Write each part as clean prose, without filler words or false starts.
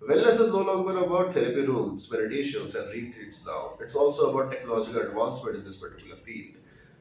Wellness is no longer about therapy rooms, meditations, and retreats now. It's also about technological advancement in this particular field.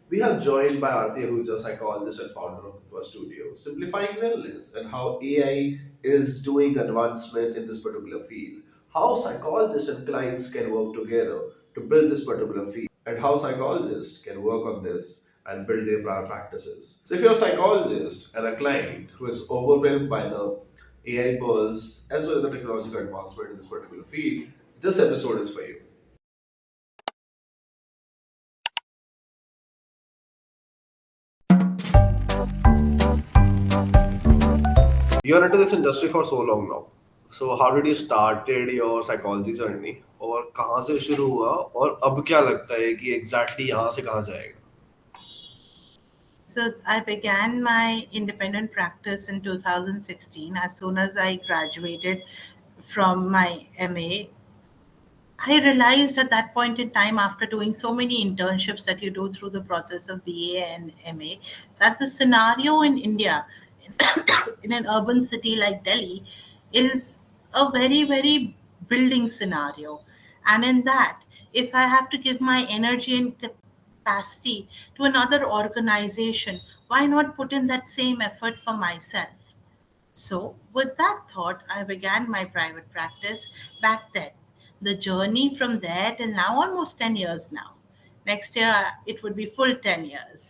We have joined by Aarti, who is a psychologist and founder of the First Studio, simplifying wellness and how AI is doing advancement in this particular field. How psychologists and clients can work together to build this particular field, and how psychologists can work on this and build their prior practices. So, if you're a psychologist and a client who is overwhelmed by the AI buzz as well as the technological advancement in this particular field, this episode is for you. You're into this industry for so long now. So how did you started your psychology journey और कहाँ से शुरू हुआ और अब क्या लगता है कि exactly यहाँ से कहाँ जाएगा? So I began my independent practice in 2016. As soon as I graduated from my MA, I realized at that point in time, after doing so many internships that you do through the process of BA and MA, that the scenario in India, in an urban city like Delhi, is a very, very building scenario. And in that, if I have to give my energy and capacity to another organization, why not put in that same effort for myself? So, with that thought, I began my private practice back then. The journey from there till now, almost 10 years now. Next year, it would be full 10 years.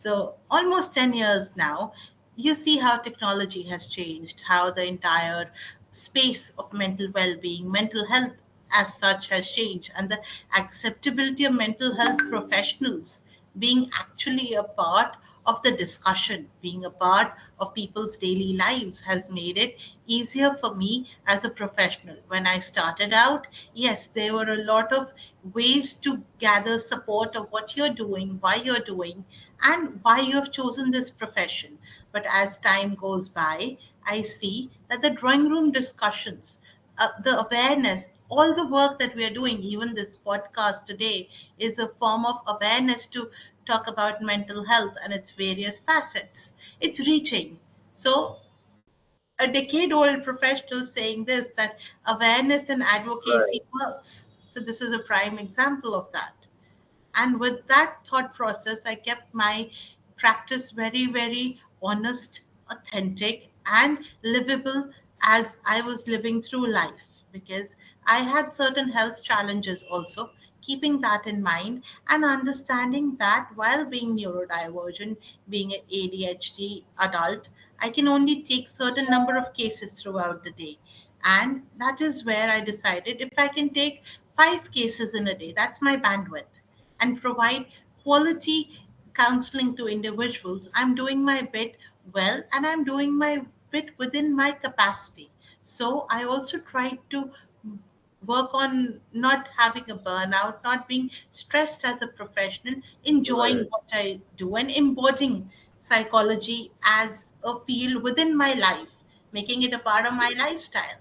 So, almost 10 years now, you see how technology has changed, how the entire space of mental well being, mental health as such has changed, and the acceptability of mental health professionals being actually a part of the discussion, being a part of people's daily lives has made it easier for me as a professional. When I started out, yes, there were a lot of ways to gather support of what you're doing, why you're doing, and why you have chosen this profession. But as time goes by, I see that the drawing room discussions, the awareness, all the work that we are doing, even this podcast today, is a form of awareness to talk about mental health and its various facets. It's reaching. So, a decade old professional saying this, that awareness and Right. advocacy works. So, this is a prime example of that. And with that thought process, I kept my practice very, very honest, authentic, and livable as I was living through life, because I had certain health challenges also. Keeping that in mind and understanding that while being neurodivergent, being an ADHD adult, I can only take certain number of cases throughout the day. And that is where I decided if I can take 5 cases in a day, that's my bandwidth, and provide quality counseling to individuals, I'm doing my bit well and I'm doing my bit within my capacity. So I also try to work on not having a burnout, not being stressed as a professional, enjoying Right. what I do, and embodying psychology as a field within my life, making it a part of my lifestyle.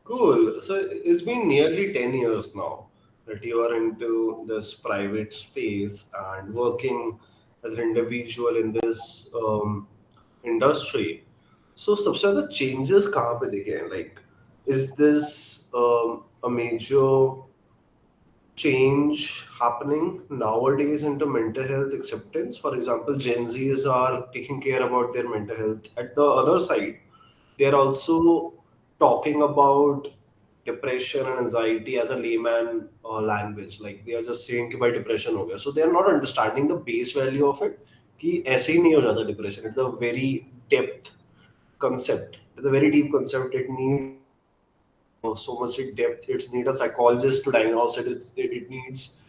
Cool. So it's been nearly 10 years now that you are into this private space and working as an individual in this industry. So सबसे ज़्यादा changes कहाँ पे दिखे हैं? Like, is this a major change happening nowadays into mental health acceptance? For example, Gen Zs are taking care about their mental health. At the other side, they're also talking about depression and anxiety as a layman language. Like they are just saying कि भाई depression हो गया. So they are not understanding the base value of it. कि ऐसे ही नहीं हो जाता depression. It's a very depth concept. It's a very deep concept. It needs so much depth. It needs a psychologist to diagnose it. It needs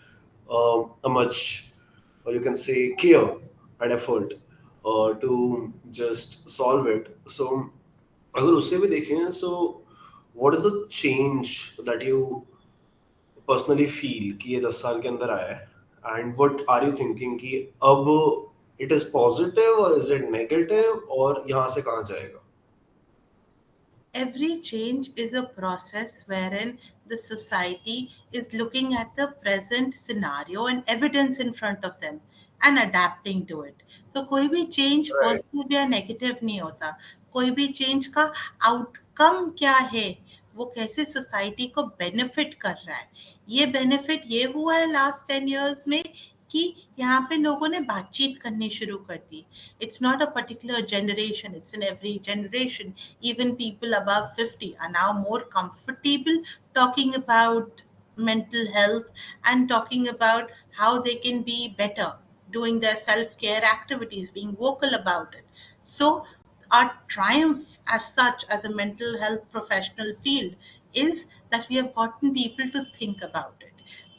a much, you can say, care and effort to just solve it. So, अगर उससे भी देखें, so what is the change that you personally feel कि ये 10 साल के अंदर आया है, and what are you thinking कि अब it is positive or is it negative और यहाँ से कहाँ जाएगा? Every change is a process wherein the society is looking at the present scenario and evidence in front of them and adapting to it. तो कोई भी change Right. positive या negative नहीं होता. कोई भी change का कम क्या है, वो कैसे सोसाइटी को बेनिफिट कर रहा है। ये बेनिफिट ये हुआ है लास्ट 10 years में कि यहाँ पे लोगों ने बातचीत करनी शुरू कर दी. It's not a particular generation, it's in every generation. Even people above 50 are now more comfortable talking about mental health and talking about how they can be better, doing their self care activities, being vocal about it. So our triumph as such as a mental health professional field is that we have gotten people to think about it.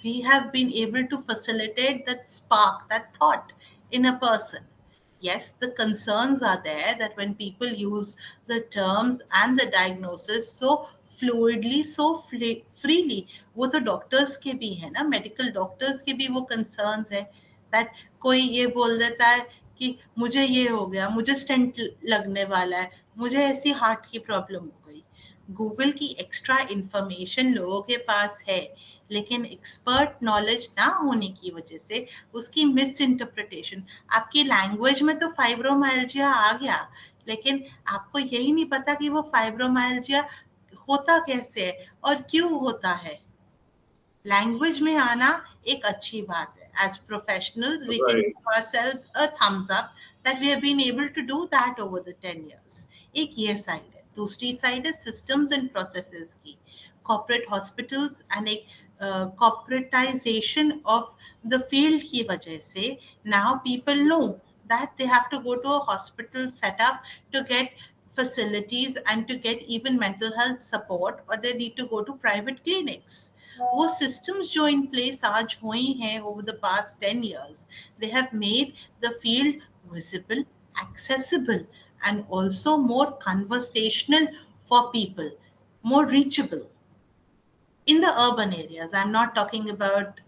We have been able to facilitate that spark, that thought in a person. Yes, the concerns are there that when people use the terms and the diagnosis so fluidly, so freely, वो तो doctors के भी है ना, medical doctors के भी वो concerns है दैट कोई ये बोल देता है कि मुझे ये हो गया, मुझे स्टेंट लगने वाला है, मुझे ऐसी हार्ट की प्रॉब्लम हो गई. गूगल की एक्स्ट्रा इंफॉर्मेशन लोगों के पास है, लेकिन एक्सपर्ट नॉलेज ना होने की वजह से उसकी मिस इंटरप्रिटेशन. आपकी लैंग्वेज में तो फाइब्रोमाइल्जिया आ गया, लेकिन आपको यही नहीं पता कि वो फाइब्रोमाइल्जिया होता कैसे है और क्यों होता है. लैंग्वेज में आना एक अच्छी बात है. As professionals, we can Right. give ourselves a thumbs up that we have been able to do that over the 10 years. एक ये साइड है. दूसरी साइड है systems and processes की. Corporate hospitals and एक corporatization of the field की वजह से now people know that they have to go to a hospital setup to get facilities and to get even mental health support, or they need to go to private clinics. वो systems जो in place आज हुई हैं over the past 10 years, they have made the field visible, accessible, and also more conversational for people, more reachable in the urban areas. I'm not talking about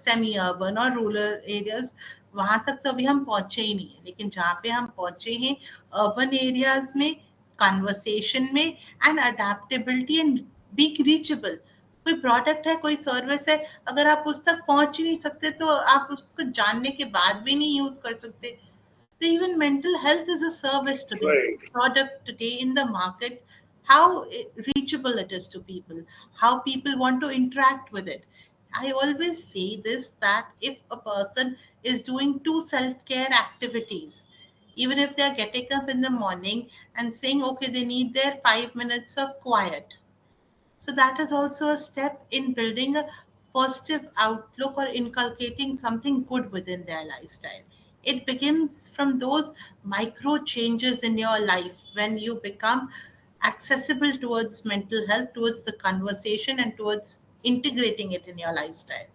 semi urban or rural areas. वहां तक तो अभी हम पहुंचे ही नहीं है, लेकिन जहाँ पे हम पहुंचे हैं अर्बन एरियाज में, कन्वर्सेशन में, and adaptability and be reachable. कोई प्रोडक्ट है, कोई सर्विस है, अगर आप उस तक पहुंच ही नहीं सकते तो आप उसको जानने के बाद भी नहीं यूज कर सकते. So even mental health is a service today, Right. product today in the market. How reachable it is to people, how people want to interact with it. I always say this, that if a person is doing two self-care activities, even if they are getting up in the morning and saying, okay, they need their 5 minutes of quiet, so that is also a step in building a positive outlook or inculcating something good within their lifestyle. It begins from those micro changes in your life when you become accessible towards mental health, towards the conversation, and towards integrating it in your lifestyle.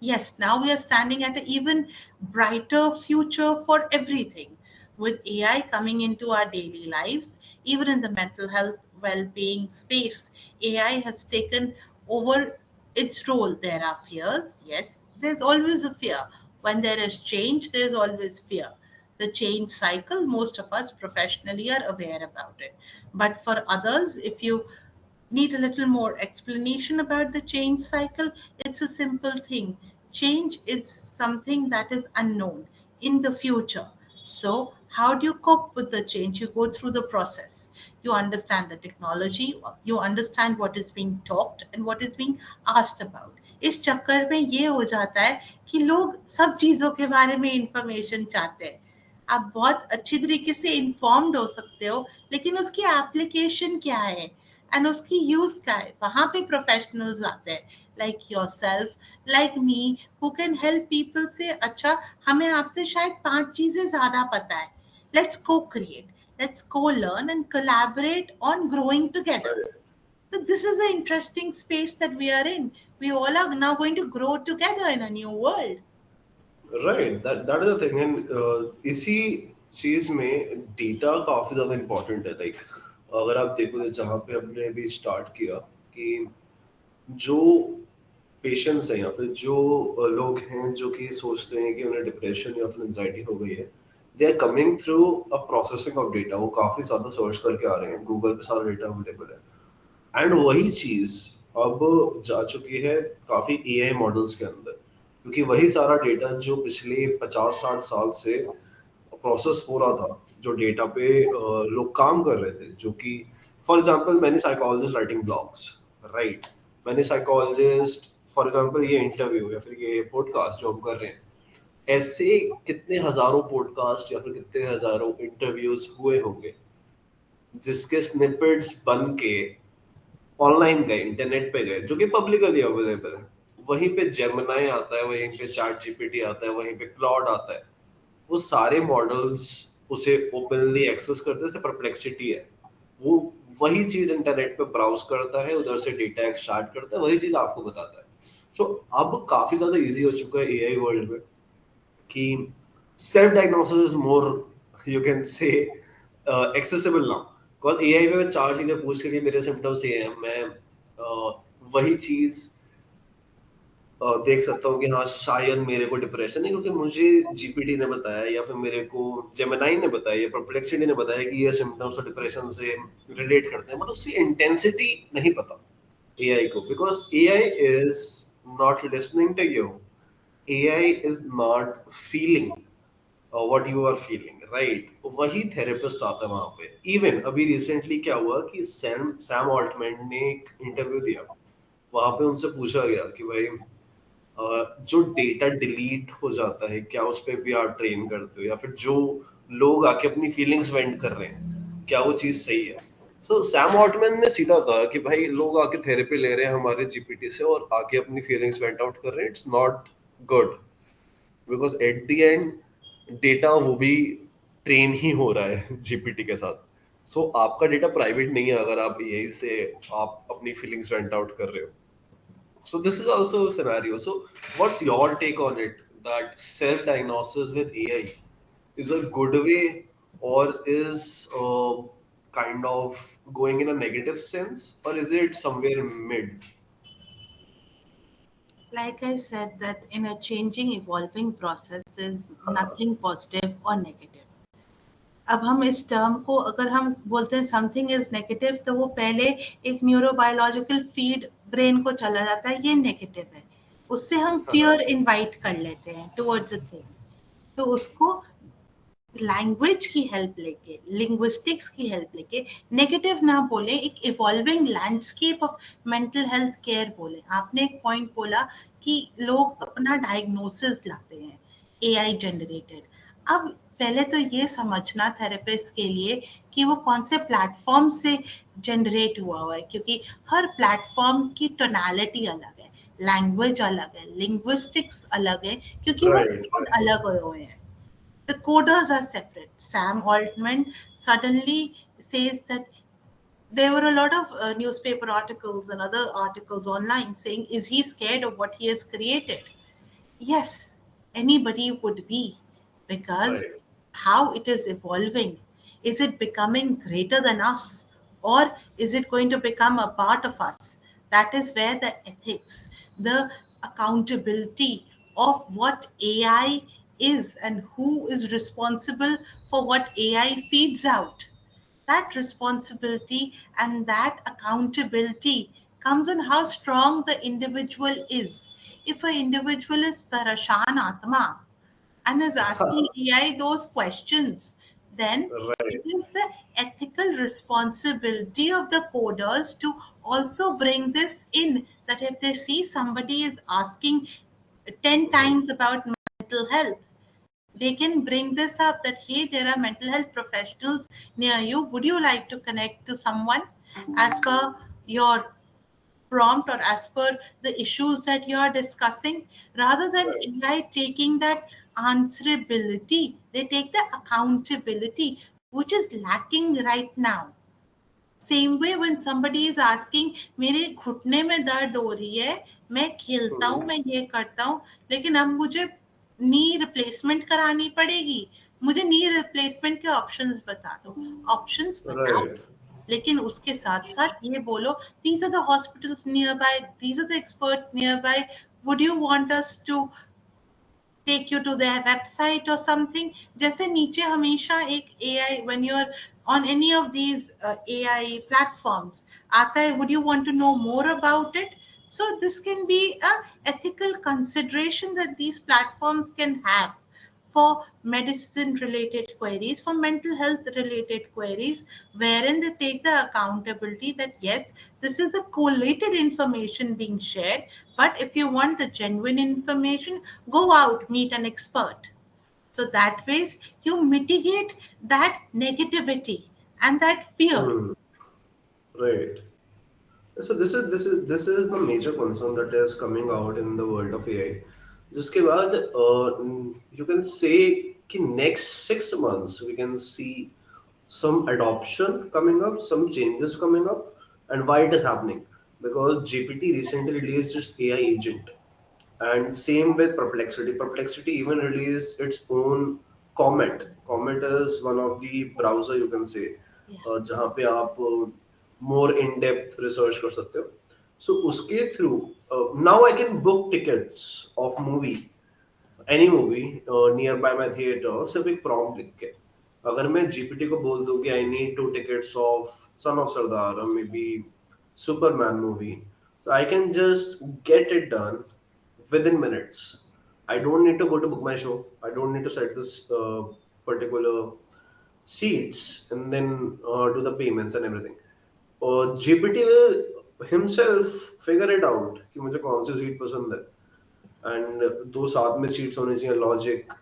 Yes, now we are standing at an even brighter future for everything. With AI coming into our daily lives, even in the mental health well being space, AI has taken over its role. There are fears, yes, there's always a fear. When there is change, there's always fear. The change cycle, most of us professionally are aware about it. But for others, if you need a little more explanation about the change cycle, it's a simple thing. Change is something that is unknown in the future. So, how do you cope with the change? You go through the process. You understand the technology, you understand what is being talked and what is being asked about. इस चक्कर में ये हो जाता है कि लोग सब चीजों के बारे में इंफॉर्मेशन चाहते हैं. आप बहुत अच्छी तरीके से इन्फॉर्म्ड हो सकते हो, लेकिन उसकी एप्लीकेशन क्या है एंड उसकी यूज क्या है, वहां पे प्रोफेशनल्स आते हैं, like your self, like me, who can help people से अच्छा हमें आपसे शायद 5 चीजें ज्यादा पता है. लेट्स को क्रिएट, लेट्स को learn and collaborate on growing together. So this is the interesting space that we are in. We all are now going to grow together in a new world. Right. That is the thing. And इसी चीज में data काफी ज्यादा important है. Like अगर आप देखो तो जहाँ पे हमने अभी स्टार्ट किया कि जो पेशेंट्स हैं या फिर जो लोग हैं जो कि सोचते हैं कि उन्हें डिप्रेशन या फिर एंजाइटी हो गई है, they are coming through a processing of data. वो काफी ज्यादा सर्च करके आ रहे हैं, गूगल पे सारा डेटा अवेलेबल है. एंड वही चीज अब जा चुकी है काफी एआई मॉडल्स के अंदर, क्योंकि वही सारा डेटा जो पिछले 50-60 साल से प्रोसेस हो रहा था, जो डेटा पे लोग काम कर रहे थे, जो कि For example, many psychologists writing blogs, right? Many psychologists, for example ये इंटरव्यू या फिर ये पॉडकास्ट जो हम कर रहे हैं, ऐसे कितने हजारों पॉडकास्ट या फिर कितने हजारों इंटरव्यूज हुए होंगे जिसके स्निपेट्स बन के ऑनलाइन गए, इंटरनेट पे गए, जो कि पब्लिकली अवेलेबल है। वहीं पे जेमिनाई आता है, वहीं पे चैट जीपीटी आता है, वहीं पे क्लॉड आता है। वो सारे मॉडल्स उसे ओपनली एक्सेस करते हैं, जैसे परप्लेक्सिटी है, वो वही चीज इंटरनेट पे ब्राउज करता है, उधर से डेटा एक्सट्रैक्ट करता है, वही चीज आपको बताता है। सो अब काफी ज्यादा इजी हो चुका है एआई वर्ल्ड में कि self diagnosis is more, you can say, accessible now. Because AI में मैं चार चीजें पूछ के कि मेरे सिम्टम्स ये हैं, मैं वही चीज देख सकता हूँ कि हाँ शायद मेरे को डिप्रेशन है, क्योंकि मुझे जीपीटी ने बताया या फिर मेरे को जेमिनाई ने बताया या परप्लेक्सिटी ने बताया कि ये सिम्टम्स और डिप्रेशन से रिलेट करते हैं, मतलब उसकी इंटेंसिटी नहीं पता एआई को, because AI is not listening to you, AI is not feeling what you are feeling, right? वही थेरेपिस्ट आता है वहां पे। इवन अभी रिसेंटली क्या हुआ कि सैम सैम ऑल्टमैन ने एक इंटरव्यू दिया, वहां पे उनसे पूछा गया कि भाई जो डेटा डिलीट हो जाता है, क्या उस पर भी आप ट्रेन करते हो, या फिर जो लोग आके अपनी फीलिंग्स वेंट कर रहे हैं, क्या वो चीज सही है? सो सैम ऑल्टमैन ने सीधा कहा कि भाई लोग आके थेरेपी ले रहे हैं हमारे जीपीटी से और आके अपनी फीलिंग्स वेंट आउट कर रहे हैं, it's not good, because at the and data वो भी ट्रेन ही हो रहा है जीपीटी के साथ। सो आपका डेटा प्राइवेट नहीं है अगर आप यही से आप अपनी फीलिंग्स वेंट आउट कर रहे हो। So this is also a scenario. So what's your take on it? That self-diagnosis with AI is a good way, or is kind of going in a negative sense, or is it somewhere mid? Like I said, that in a changing, evolving process, there's nothing positive or negative. अब हम इस term को अगर हम बोलते हैं something is negative, तो वो पहले एक न्यूरोबायोलॉजिकल फीड ब्रेन को चला जाता है, ये नेगेटिव है, उससे हम फियर इनवाइट कर लेते हैं टुवर्ड्स अ थिंग। तो उसको लैंग्वेज की हेल्प लेके, लिंग्विस्टिक्स की हेल्प लेके नेगेटिव ना बोले, एक evolving landscape of mental health care बोले। आपने एक पॉइंट बोला कि लोग अपना डायग्नोसिस लाते हैं एआई जनरेटेड। अब पहले तो ये समझना थेरेपिस्ट के लिए कि वो कौन से प्लेटफॉर्म से जनरेट हुआ है, क्योंकि हर प्लेटफॉर्म की टोनालिटी अलग है, लैंग्वेज अलग है, लिंग्विस्टिक्स अलग है, क्योंकि वो Right, खुद अलग हुए हैं। The coders are separate. Sam Altman suddenly says that there were a lot of newspaper articles and other articles online saying, is he scared of what he has created? Yes, anybody would be, because right, how it is evolving. Is it becoming greater than us, or is it going to become a part of us? That is where the ethics, the accountability of what AI is and who is responsible for what AI feeds out, that responsibility and that accountability comes on how strong the individual is. If an individual is parashan atma and is asking AI those questions, then it right. is the ethical responsibility of the coders to also bring this in, that if they see somebody is asking 10 times about mental health, they can bring this up that, hey, there are mental health professionals near you, would you like to connect to someone as per your prompt or as per the issues that you are discussing? Rather than Right. AI taking that answerability, they take the accountability, which is lacking right now. Same way when somebody is asking, मेरे घुटने में दर्द हो रही है, मैं खेलता हूँ, Mhm. मैं ये करता हूँ, लेकिन अब मुझे नी रिप्लेसमेंट करानी पड़ेगी, मुझे नी रिप्लेसमेंट के ऑप्शंस बता दो। ऑप्शंस बताओ, Right. लेकिन उसके साथ साथ ये बोलो, these are the hospitals nearby, these are the experts nearby, would you want us to take you to their website or something? जैसे नीचे हमेशा एक AI, when you're on any of these AI platforms, आता है, would you want to know more about it? So this can be a ethical consideration that these platforms can have for medicine related queries, for mental health related queries, wherein they take the accountability that yes, this is the collated information being shared, but if you want the genuine information, go out, meet an expert. So that ways you mitigate that negativity and that fear. Hmm. Right. So this is the major concern that is coming out in the world of AI. जिसके बाद you can say कि next 6 months we can see some adoption coming up, some changes coming up, and why it is happening. Because GPT recently released its AI agent, and same with Perplexity. Perplexity even released its own Comet. Comet is one of the browser you can say, Yeah. जहाँ पे आप more in depth research कर सकते हो. So उसके through now I can book tickets of movie, any movie near by my theatre, सिर्फ एक prompt लिख के. अगर मैं जीपीटी को बोल दूं कि I need 2 tickets of son of Sardaar और maybe Superman movie, so I can just get it done within minutes. I don't need to go to book my show. I don't need to set this particular seats and then do the payments and everything. GPT will himself figure it out कि मुझे कौन सी seat पसंद है, and दो साथ में seats होनी चाहिए, लॉजिक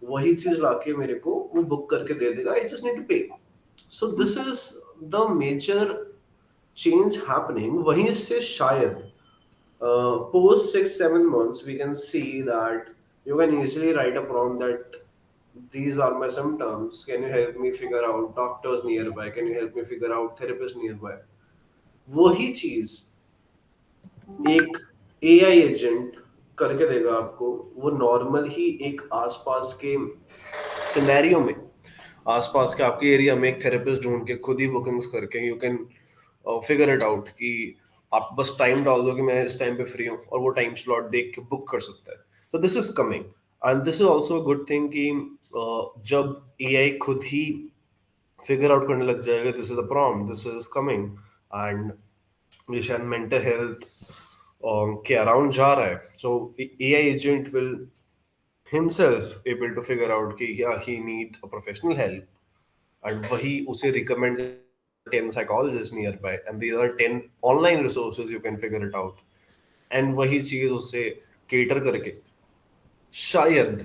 वही चीज लाके मेरे को वो बुक करके दे देगा. I just need to pay. So this is the major change happening. वहीं से शायद post 6-7 months we can see that you can easily write a prompt that these are my symptoms, can you help me figure out doctors nearby, can you help me figure out therapist nearby. वही चीज एक AI agent करके देगा आपको. वो normal ही एक आसपास के सिनेरियो में, आसपास के आपके एरिया में एक थेरेपिस्ट ढूंढ के खुद ही बुकिंग्स करके you can figure it out कि आप बस टाइम डाल दो कि मैं इस टाइम पे फ्री हूँ, और वो टाइम स्लॉट देख के बुक कर सकता है. सो this is coming, and this is also a good thing कि जब एआई खुद ही फिगर आउट करने लग जाएगा this is the prompt, this is coming, and wish and mental health के अराउंड जा रहा है. सो AI agent will himself able to figure out कि yeah, he need a professional help, and वही उसे recommend करेगा 10 psychologists nearby, and these are 10 online resources you can figure it out, and वही चीज उससे cater करके शायद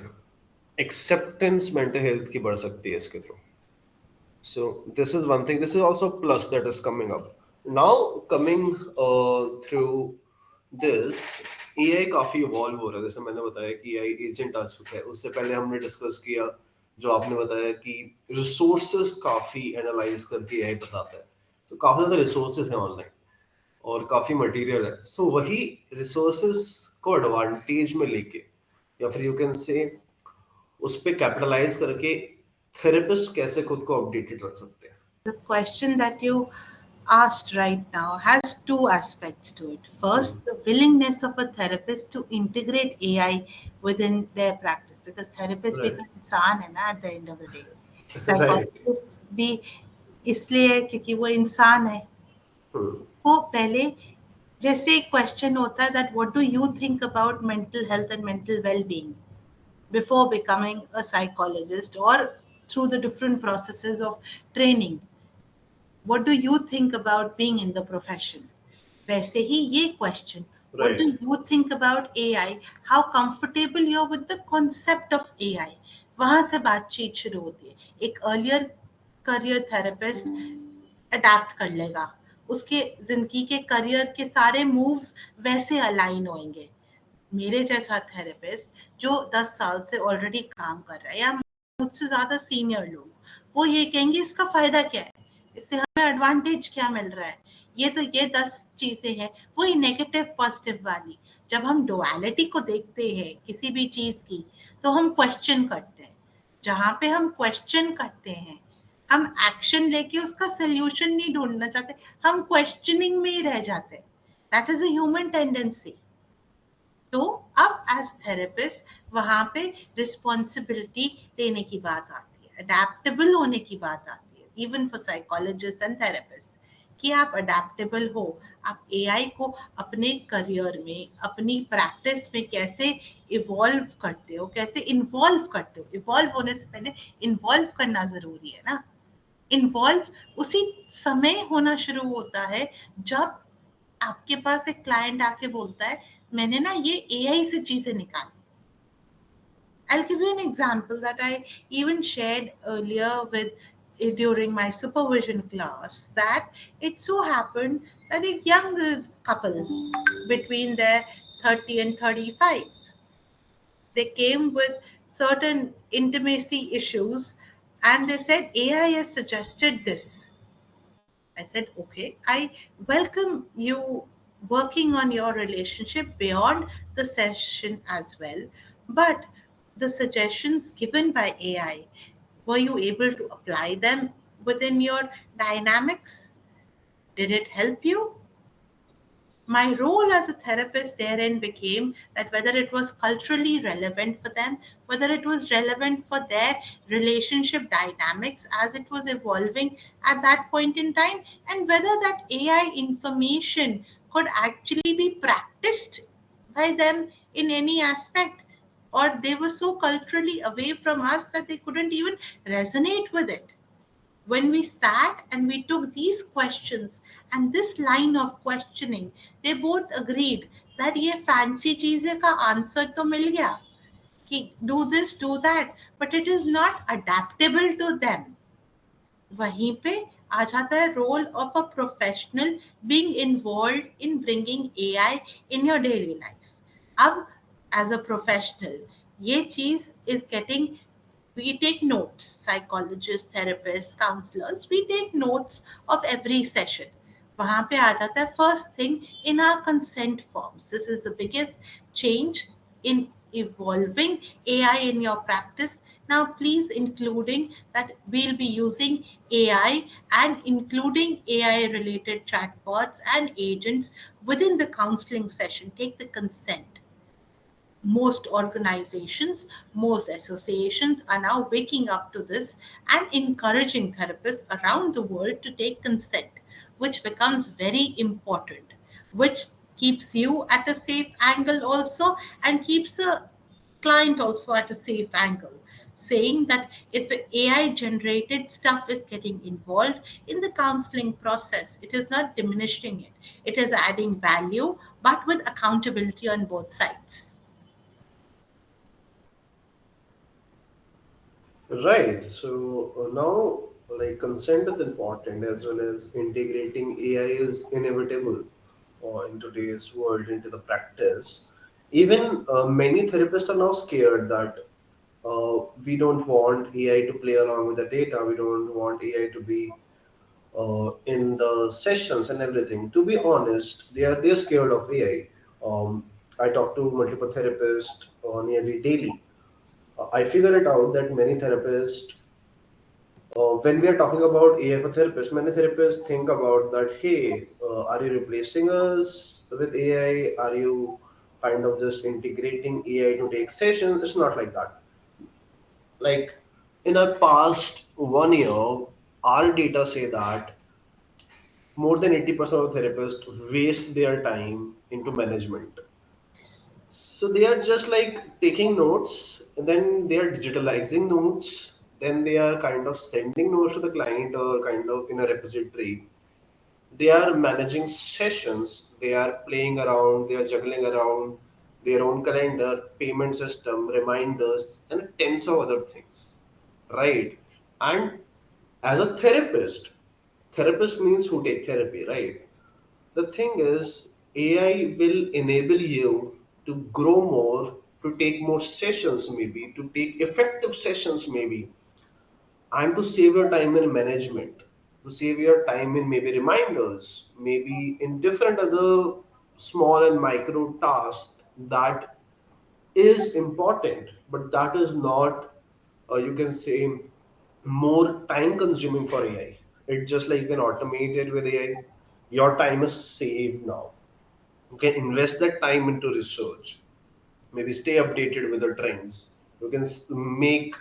acceptance mental health की बढ़ सकती है इसके through. So this is one thing. This is also a plus that is coming up. Now coming through this, AI काफी इवॉल्व हो रहा है. जैसे मैंने बताया कि AI एजेंट आ चुका है. उससे पहले हमने डिस्कस किया जो आपने बताया कि रिसोर्सेज काफी एनालाइज करके AI बताता है. तो काफी ज्यादा रिसोर्सेज हैं ऑनलाइन और काफी मटेरियल है. सो वही रिसोर्सेज को एडवांटेज में लेके, या फिर यू कैन से उस पे कैपिटलाइज करके थेरेपिस्ट कैसे खुद को अपडेटेड रख सकते हैं. The question that you asked right now has two aspects to it. First, the willingness of a therapist to integrate AI within their practice, because therapist भी तो राइट. इंसान है ना at the end of the day. Right. Psychologist भी इसलिए है क्योंकि वो इंसान है. वो पहले जैसे एक क्वेश्चन होता है that what do you think about mental health and mental well-being before becoming a psychologist or through the different processes of training. What do you think about being in the profession? वैसे ही ये question, what do right. you think about AI? How comfortable you are with the concept of AI? वहां से बातचीत शुरू होती है. एक earlier career therapist adapt कर लेगा, उसके जिंदगी के करियर के सारे मूव्स वैसे अलाइन होंगे. मेरे जैसा थेरेपिस्ट जो 10 साल से ऑलरेडी काम कर रहा है या मुझसे ज्यादा सीनियर लोग, वो ये कहेंगे इसका फायदा क्या है, इससे हमें एडवांटेज क्या मिल रहा है, ये 10 चीजें हैं. वही नेगेटिव पॉजिटिव वाली. जब हम डुअलिटी को देखते हैं किसी भी चीज की, तो हम क्वेश्चन करते हैं. जहां पे हम क्वेश्चन करते हैं, हम एक्शन लेके उसका सोल्यूशन नहीं ढूंढना चाहते, हम क्वेश्चनिंग में ही रह जाते हैं. That is a human tendency. तो अब एज थेरेपिस्ट वहां पे रिस्पॉन्सिबिलिटी लेने की बात आती है, अडेप्टेबल होने की बात आती है, even for psychologist and therapist. कि आप अडेप्टेबल हो, आप एआई को अपने करियर में, अपनी प्रैक्टिस में कैसे इवॉल्व करते हो, कैसे इन्वॉल्व करते हो। इवॉल्व होने से पहले इन्वॉल्व करना जरूरी है ना। इन्वॉल्व उसी समय होना शुरू होता है जब आपके पास एक क्लाइंट आके बोलता है मैंने ना ये एआई से चीजें निकाली। I'll give you an example that I even shared earlier with during my supervision class, that it so happened that a young couple between their 30 and 35, they came with certain intimacy issues and they said AI has suggested this. I said, okay, I welcome you working on your relationship beyond the session as well. But the suggestions given by AI, were you able to apply them within your dynamics? Did it help you? My role as a therapist therein became that whether it was culturally relevant for them, whether it was relevant for their relationship dynamics as it was evolving at that point in time, and whether that AI information could actually be practiced by them in any aspect, or they were so culturally away from us that they couldn't even resonate with it. When we sat and we took these questions and this line of questioning, they both agreed that ये fancy चीजें का answer तो मिल गया कि do this, do that, but it is not adaptable to them. वहीं पे आ जाता है role of a professional being involve in bringing AI in your daily life. अब एज अ प्रोफेशनल ये चीज is getting, we take notes, psychologists, therapists, counselors, we take notes of every session. वहां पे आ जाता है first thing in our consent forms. This is the biggest change in evolving AI in your practice. Now please including that we'll be using AI and including AI related chatbots and agents within the counseling session. Take the consent. Most organizations, most associations are now waking up to this and encouraging therapists around the world to take consent, which becomes very important, which keeps you at a safe angle also and keeps the client also at a safe angle. Saying that if AI generated stuff is getting involved in the counseling process, it is not diminishing it, it is adding value, but with accountability on both sides. Right. So now, like consent is important as well as integrating AI is inevitable in today's world into the practice. Even many therapists are now scared that we don't want AI to play along with the data. We don't want AI to be in the sessions and everything. To be honest, they're scared of AI. I talk to multiple therapists nearly daily. I figure it out that many therapists, when we are talking about AI for therapists, many therapists think about that, hey, are you replacing us with AI? Are you kind of just integrating AI to take sessions? It's not like that. Like in our past 1 year, our data say that more than 80% of therapists waste their time into management. So they are just like taking notes and then they are digitalizing notes. Then they are kind of sending notes to the client or kind of in a repository. They are managing sessions. They are playing around. They are juggling around their own calendar, payment system, reminders, and tens of other things. Right. And as a therapist means who take therapy, right? The thing is, AI will enable you to grow more, to take more sessions, maybe, to take effective sessions, maybe, and to save your time in management, to save your time in maybe reminders, maybe in different other small and micro tasks that is important, but that is not, you can say, more time consuming for AI. It's just like you can automate it with AI. Your time is saved now. You can invest that time into research, maybe stay updated with the trends. You can make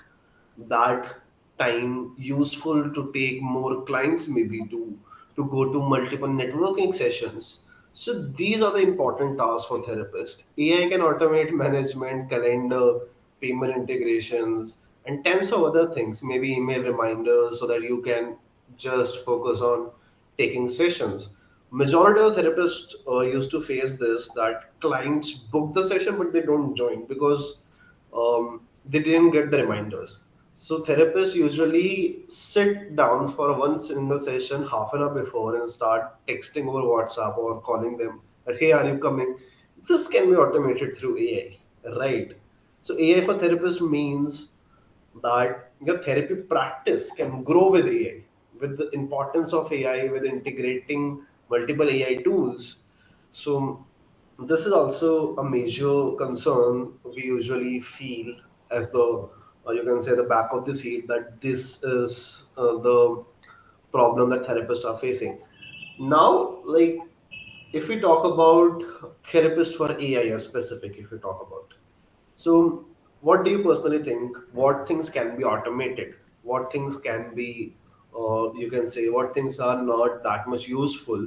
that time useful to take more clients, maybe to to go to multiple networking sessions. So these are the important tasks for therapists. AI can automate management, calendar, payment integrations, and tens of other things, maybe email reminders so that you can just focus on taking sessions. Majority of therapists used to face this, that clients book the session but they don't join because they didn't get the reminders. So therapists usually sit down for one single session half an hour before and start texting over WhatsApp or calling them that, hey, are you coming? This can be automated through AI, right? So AI for therapists means that your therapy practice can grow with AI, with the importance of AI, with integrating multiple AI tools. So this is also a major concern we usually feel as the, you can say, the back of the seat, that this is the problem that therapists are facing. Now, like, if we talk about therapists for AI specific, if we talk about, so, what do you personally think? What things can be automated? What things can be, you can say, what things are not that much useful,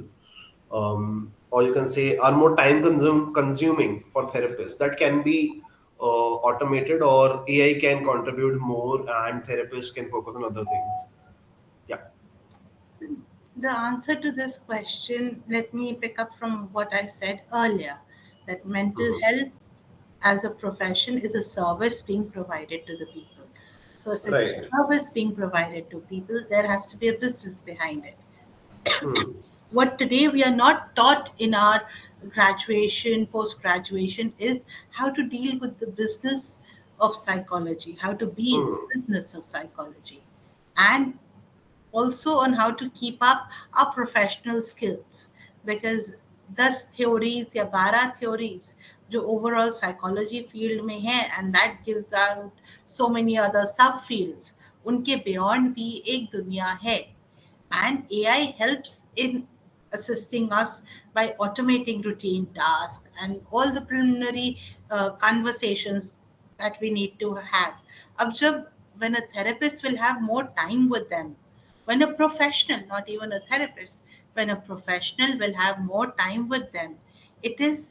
or you can say are more time consuming for therapists that can be automated, or AI can contribute more and therapists can focus on other things. Yeah. The answer to this question, let me pick up from what I said earlier, that mental Mhm. health as a profession is a service being provided to the people. So if it's a Right. service being provided to people, there has to be a business behind it. Hmm. What today we are not taught in our graduation, post graduation, is how to deal with the business of psychology, how to be in Hmm. the business of psychology, and also on how to keep up our professional skills, because 10 theories या 12 theories जो overall psychology field में है, and that gives out so many other subfields, उनके beyond भी एक दुनिया है. And AI helps in assisting us by automating routine tasks and all the preliminary conversations that we need to have. अब जब when a therapist will have more time with them, when a professional, not even a therapist, when a professional will have more time with them, it is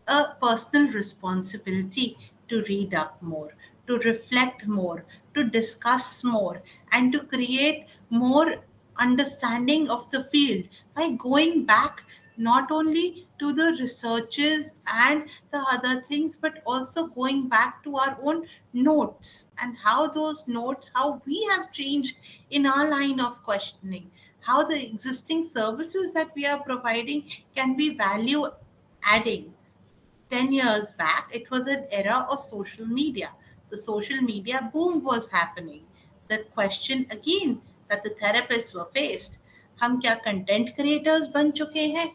a personal responsibility to read up more, to reflect more, to discuss more, and to create more understanding of the field by going back not only to the researches and the other things, but also going back to our own notes and how those notes, how we have changed in our line of questioning, how the existing services that we are providing can be value adding. 10 years back, it was an era of social media. The social media boom was happening. The question again that the therapists were faced, हम क्या content creators बन चुके हैं?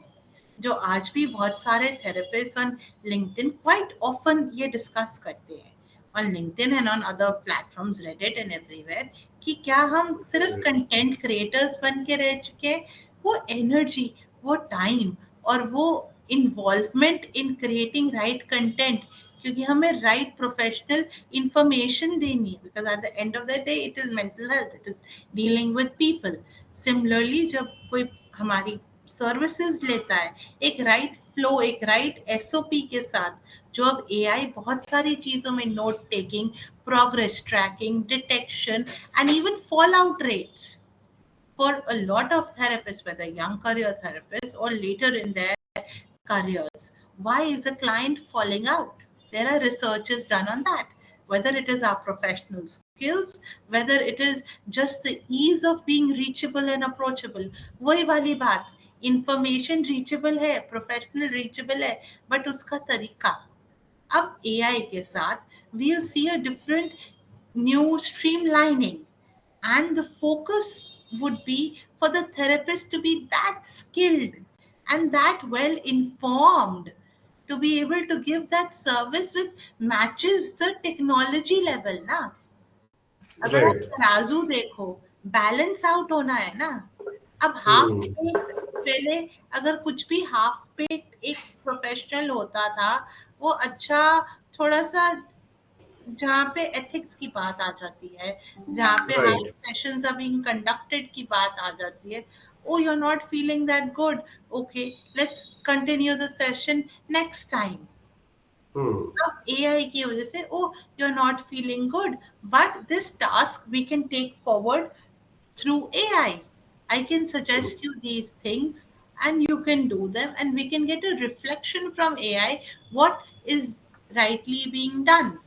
जो आज भी बहुत सारे therapist on LinkedIn quite often ये डिस्कस करते हैं on LinkedIn and on other platforms, Reddit and everywhere, कि क्या हम सिर्फ Right. कंटेंट क्रिएटर्स बन के रह चुके हैं? वो एनर्जी, वो टाइम और वो involvement in creating right content, क्योंकि हमें राइट प्रोफेशनल इंफॉर्मेशन देनी है, because at the end of the day it is mental health, it is dealing with people. Similarly जब कोई हमारी सर्विसेज लेता है एक राइट फ्लो, एक राइट एसओपी के साथ, जो अब एआई बहुत सारी चीजों में note taking, progress tracking, detection and even fall out rates for a lot of therapists, whether young career therapists or later in their careers. Why is a client falling out? There are researches done on that. Whether it is our professional skills, whether it is just the ease of being reachable and approachable. वही वाली बात, information reachable है, professional reachable है, but उसका तरीका. अब AI के साथ we'll see a different new streamlining, and the focus would be for the therapist to be that skilled and that well informed to be able to give that service which matches the technology level ना. अगर आप Right. तराजू देखो, balance out होना है ना. अब half Hmm. पेट पहले, अगर कुछ भी हाफ पेट एक प्रोफेशनल होता था, वो अच्छा, थोड़ा सा जहाँ पे एथिक्स की बात आ जाती है, जहाँ पे how Right. Sessions are being conducted की बात आ जाती है, Oh, you're not feeling that good. Okay, let's continue the session next time. Hmm. अब AI की वजह से, oh, you're not feeling good, but this task we can take forward through AI. I can Hmm. suggest you these things and you can do them, and we can get a reflection from AI what is rightly being done.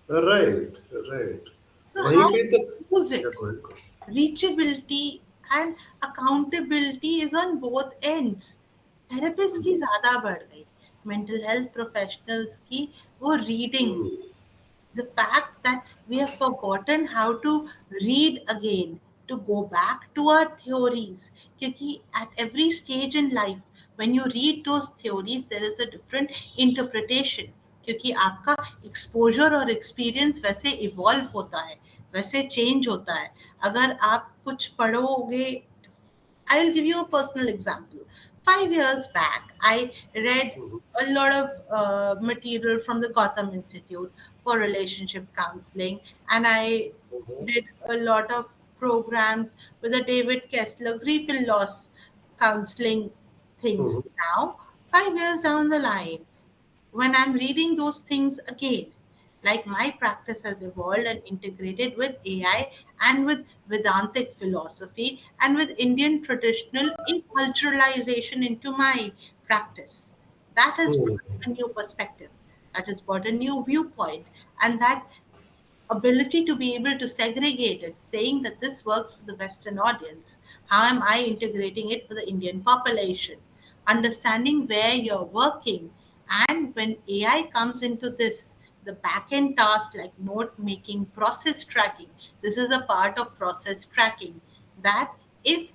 Right, right. So, वहीं how पे तो to use क्या it? कहूँ? Reachability and accountability is on both ends. Therapist की Hmm. ज्यादा बढ़ गई, mental health professionals की वो reading, Hmm. the fact that we have forgotten how to read again, to go back to our theories. Because at every stage in life, when you read those theories, there is a different interpretation. क्योंकि आपका exposure और experience वैसे evolve होता है, वैसे change होता है. अगर आप कुछ पढ़ोगे, I'll give you a personal example. 5 years back, I read Hmm. a lot of material from the Gotham Institute for relationship counseling, and I Hmm. did a lot of programs with the David Kessler grief and loss counseling things. Hmm. Now, 5 years down the line, when I'm reading those things again, like my practice has evolved and integrated with AI and with Vedantic philosophy and with Indian traditional inculturalization into my practice. That has brought Hmm. a new perspective, that has brought a new viewpoint, and that ability to be able to segregate it, saying that this works for the Western audience. How am I integrating it for the Indian population? Understanding where you're working. And when AI comes into this, the back end task like note making, process tracking, this is a part of process tracking. That if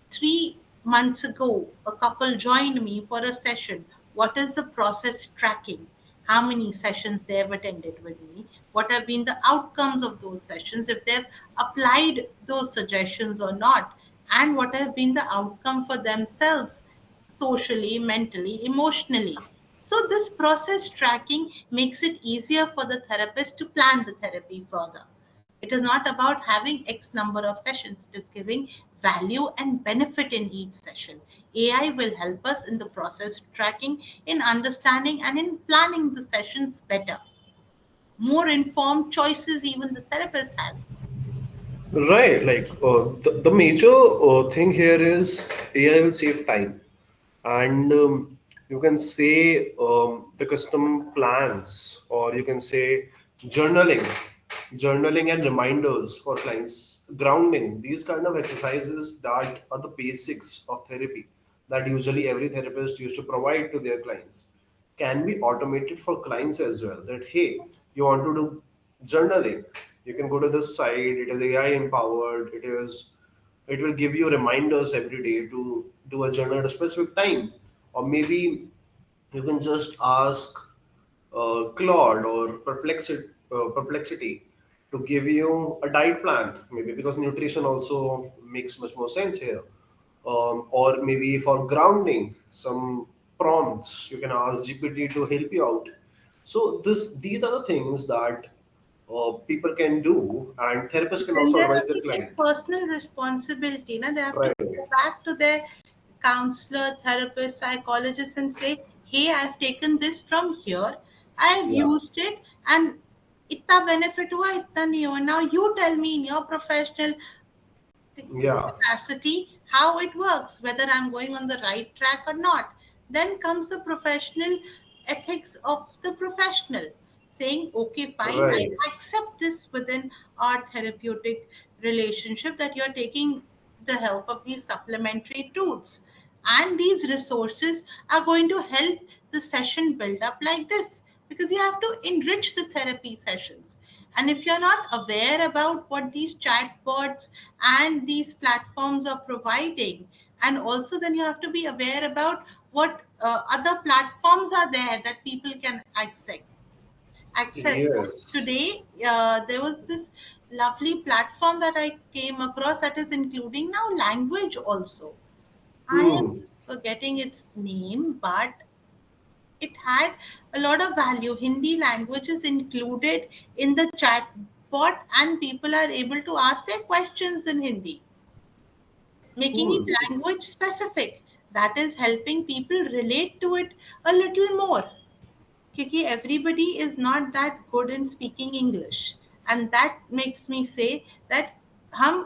3 months ago a couple joined me for a session, what is the process tracking? How many sessions they have attended with me, what have been the outcomes of those sessions, if they've applied those suggestions or not, and what have been the outcome for themselves socially, mentally, emotionally. So, this process tracking makes it easier for the therapist to plan the therapy further. It is not about having X number of sessions, it is giving value and benefit in each session. AI will help us in the process tracking, in understanding, and in planning the sessions better. More informed choices, even the therapist has. Right, like the major thing here is AI will save time, and you can say the custom plans, or you can say journaling, journaling and reminders for clients, grounding, these kind of exercises that are the basics of therapy that usually every therapist used to provide to their clients can be automated for clients as well. That hey, you want to do journaling, you can go to this site, it is AI empowered, it will give you reminders every day to do a journal at a specific time. Or maybe you can just ask Claude or Perplexity to give you a diet plan, maybe because nutrition also makes much more sense here. Or maybe for grounding, some prompts you can ask GPT to help you out. So these are the things that people can do, and therapists can Then also there advise will their be client. like personal responsibility. Now they have to Right. go back to their counselor, therapist, psychologist and say, hey, I've taken this from here, I've Yeah. used it, and itna benefit hua, itna nahi hua. Now you tell me in your professional Yeah. capacity how it works, whether I'm going on the right track or not. Then comes the professional ethics of the professional, saying, okay, fine, I Right. accept this within our therapeutic relationship that you're taking the help of these supplementary tools. And these resources are going to help the session build up like this, because you have to enrich the therapy sessions. And if you're not aware about what these chatbots and these platforms are providing, and also then you have to be aware about what other platforms are there that people can access. So Yes. today there was this lovely platform that I came across that is including now language also. I am Hmm. forgetting its name, but it had a lot of value. Hindi language is included in the chat bot, and people are able to ask their questions in Hindi. making it Hmm. language specific. That is helping people relate to it a little more. Because everybody is not that good in speaking English. And that makes me say that हम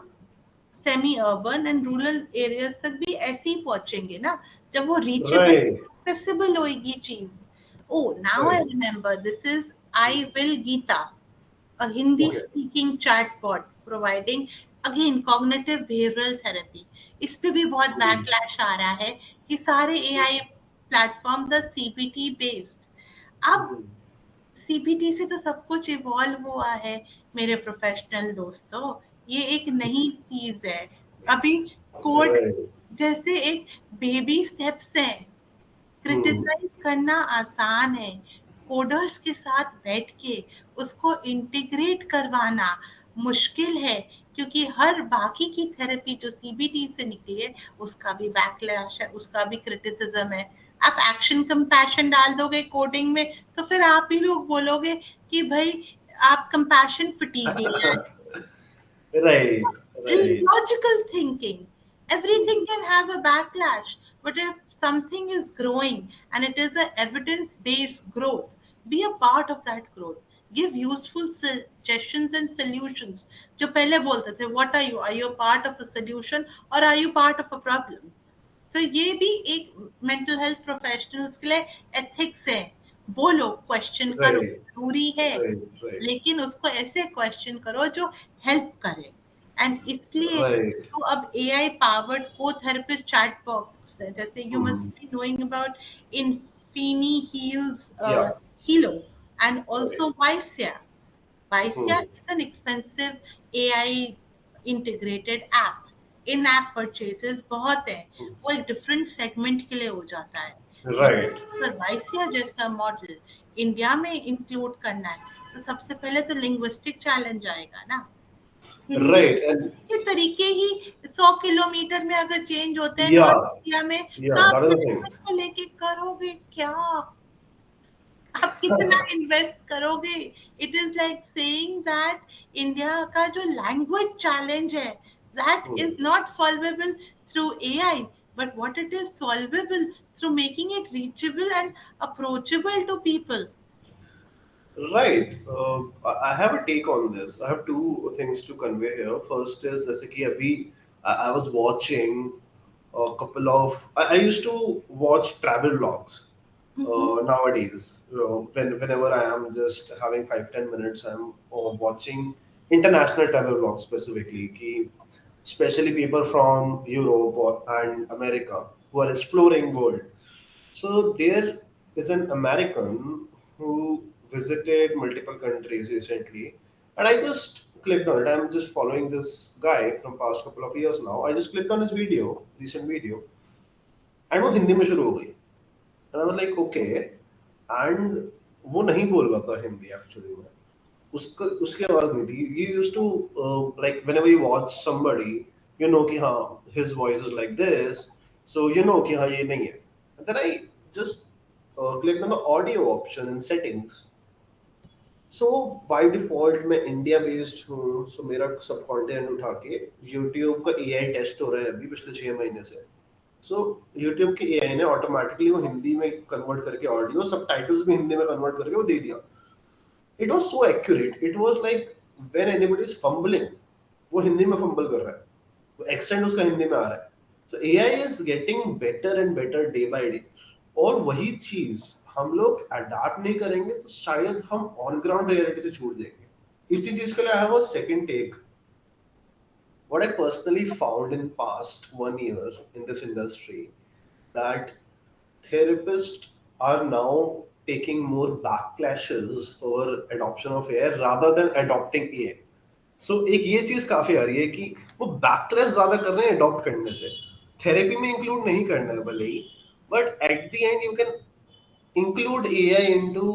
semi urban and rural areas तक भी ऐसे ही पहुंचेंगे ना, जब वो reachable Right. Accessible होगी चीज. Oh now I Right. Remember, this is Hmm. I will Gita, a Hindi Okay. speaking chatbot providing again cognitive behavioral therapy. इस पे भी बहुत Hmm. बैकलैश आ रहा है कि सारे AI platforms are CPT based. अब Hmm. सीपीटी से तो सब कुछ इवॉल्व हुआ है मेरे प्रोफेशनल दोस्तों. ये एक नई चीज है. अभी कोड Right. जैसे एक बेबी स्टेप्स हैं. Hmm. क्रिटिसाइज करना आसान है, कोडर्स के साथ बैठ के उसको इंटीग्रेट करवाना मुश्किल है. क्योंकि हर बाकी की थेरेपी जो सीबीटी से निकली है उसका भी बैकलैश है, उसका भी क्रिटिसिज्म है. आप एक्शन कंपैशन डाल दोगे कोडिंग में तो फिर आप ही लोग बोलोगे कि भाई आप कंपैशन फटीग ले आए. Right. Right. Logical thinking. Hmm. Everything can have a backlash, but if something is growing and it is a evidence-based growth, be a part of that growth. Give useful suggestions and solutions. जो पहले बोलते थे, what are you? Are you a part of a solution or are you part of a problem? So ये भी एक mental health professionals के लिए ethics है. बोलो, क्वेश्चन करो, Right. जरूरी है, Right. Right. लेकिन उसको ऐसे क्वेश्चन करो जो हेल्प करे. एंड इसलिए Right. तो अब एआई पावर्ड को थेरेपिस्ट चैट बॉक्स है, जैसे you Hmm. Must be knowing about Infiheal, Yeah. हीलो, and Right. Also Wysa. Vaisya Hmm. is an expensive AI integrated app. In app purchases बहुत है, Hmm. वो एक डिफरेंट सेगमेंट के लिए हो जाता है. Right. लेकिन अगर वाइसिया जैसा मॉडल इंडिया में इंक्लूड करना है तो सबसे पहले तो लिंग्विस्टिक चैलेंज आएगा ना. हिंदी Right. And के तरीके ही 100 किलोमीटर में अगर चेंज होते हैं yeah. नॉर्थ इंडिया में, Yeah. तो आप That is the thing. Language को लेके करोगे क्या? आप कितना इन्वेस्ट करोगे? It is like saying that India का जो लैंग्वेज चैलेंज है that Hmm. Is not solvable through AI, but what it is solvable through making it reachable and approachable to people. Right. I have a take on this. I have two things to convey here. First is जैसे कि अभी I was watching a couple of I used to watch travel vlogs Mhm. nowadays. Whenever I am just having 5-10 minutes, I'm watching international travel vlogs specifically. कि especially people from Europe and America who are exploring world. So there is an American who visited multiple countries recently, and I just clicked on it. I'm just following this guy from past couple of years now. I just clicked on his video, recent video, and वो हिंदी में शुरू हो गई. And I was like, okay. And वो नहीं बोल रहा था हिंदी एक्चुअली में. उसका उसकी आवाज नहीं थी. You used to like whenever you watch somebody, you know कि हाँ his voice is like this, so you know कि हाँ ये नहीं है. And then I just clicked on the audio option in settings. So by default मैं India based हूँ, so मेरा सब कंटेंट उठा के YouTube का AI टेस्ट हो रहा है अभी पिछले 6 महीने से. सो YouTube के AI ने ऑटोमेटिकली वो हिंदी में कन्वर्ट करके ऑडियो सब टाइटल्स भी हिंदी में कन्वर्ट करके वो दे दिया. It was so accurate. It was like when anybody is fumbling, वो हिंदी में फंबल कर रहा है, वो एक्सेंट उसका हिंदी में आ रहा है. So AI is getting better and better day by day. और वही चीज हम लोग अडाप्ट नहीं करेंगे तो शायद हम ऑन ग्राउंड रियलिटी से छूट जाएंगे. इसी चीज के लिए I have a second take. What I personally found in past 1 year in this industry that therapists are now taking more backlashes over adoption of AI rather than adopting AI. So एक ये चीज काफी आ रही है कि वो backlash ज्यादा कर रहे हैं अडॉप्ट करने से. थेरेपी में इंक्लूड नहीं करना है भले ही, but at the end you can include AI into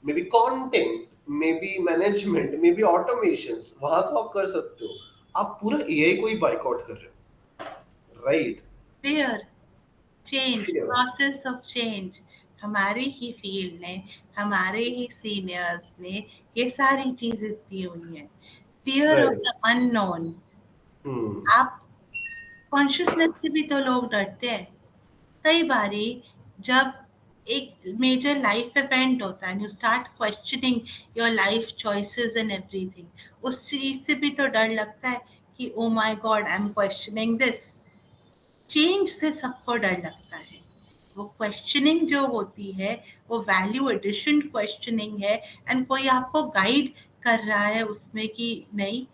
maybe content, maybe management, maybe automations. वहां तो आप कर सकते हो. आप पूरा AI को ही बाइकआउट कर रहे हो, right? Fear, change, Fear. process of change. हमारी ही फील्ड ने, हमारे ही सीनियर्स ने ये सारी चीजें दी हुई हैं. Fear of Right. The unknown. Hmm. आप कॉन्शियसनेस से भी तो लोग डरते हैं कई बारी जब एक मेजर लाइफ इवेंट होता है and you start questioning your life choices and everything उस चीज से भी तो डर लगता है कि oh my God I am questioning this change से सबको डर लगता है वो क्वेश्चनिंग जो होती है वो वैल्यू एडिशन क्वेश्चनिंग है एंड कोई आपको गाइड कर रहा है उसमें कि नहीं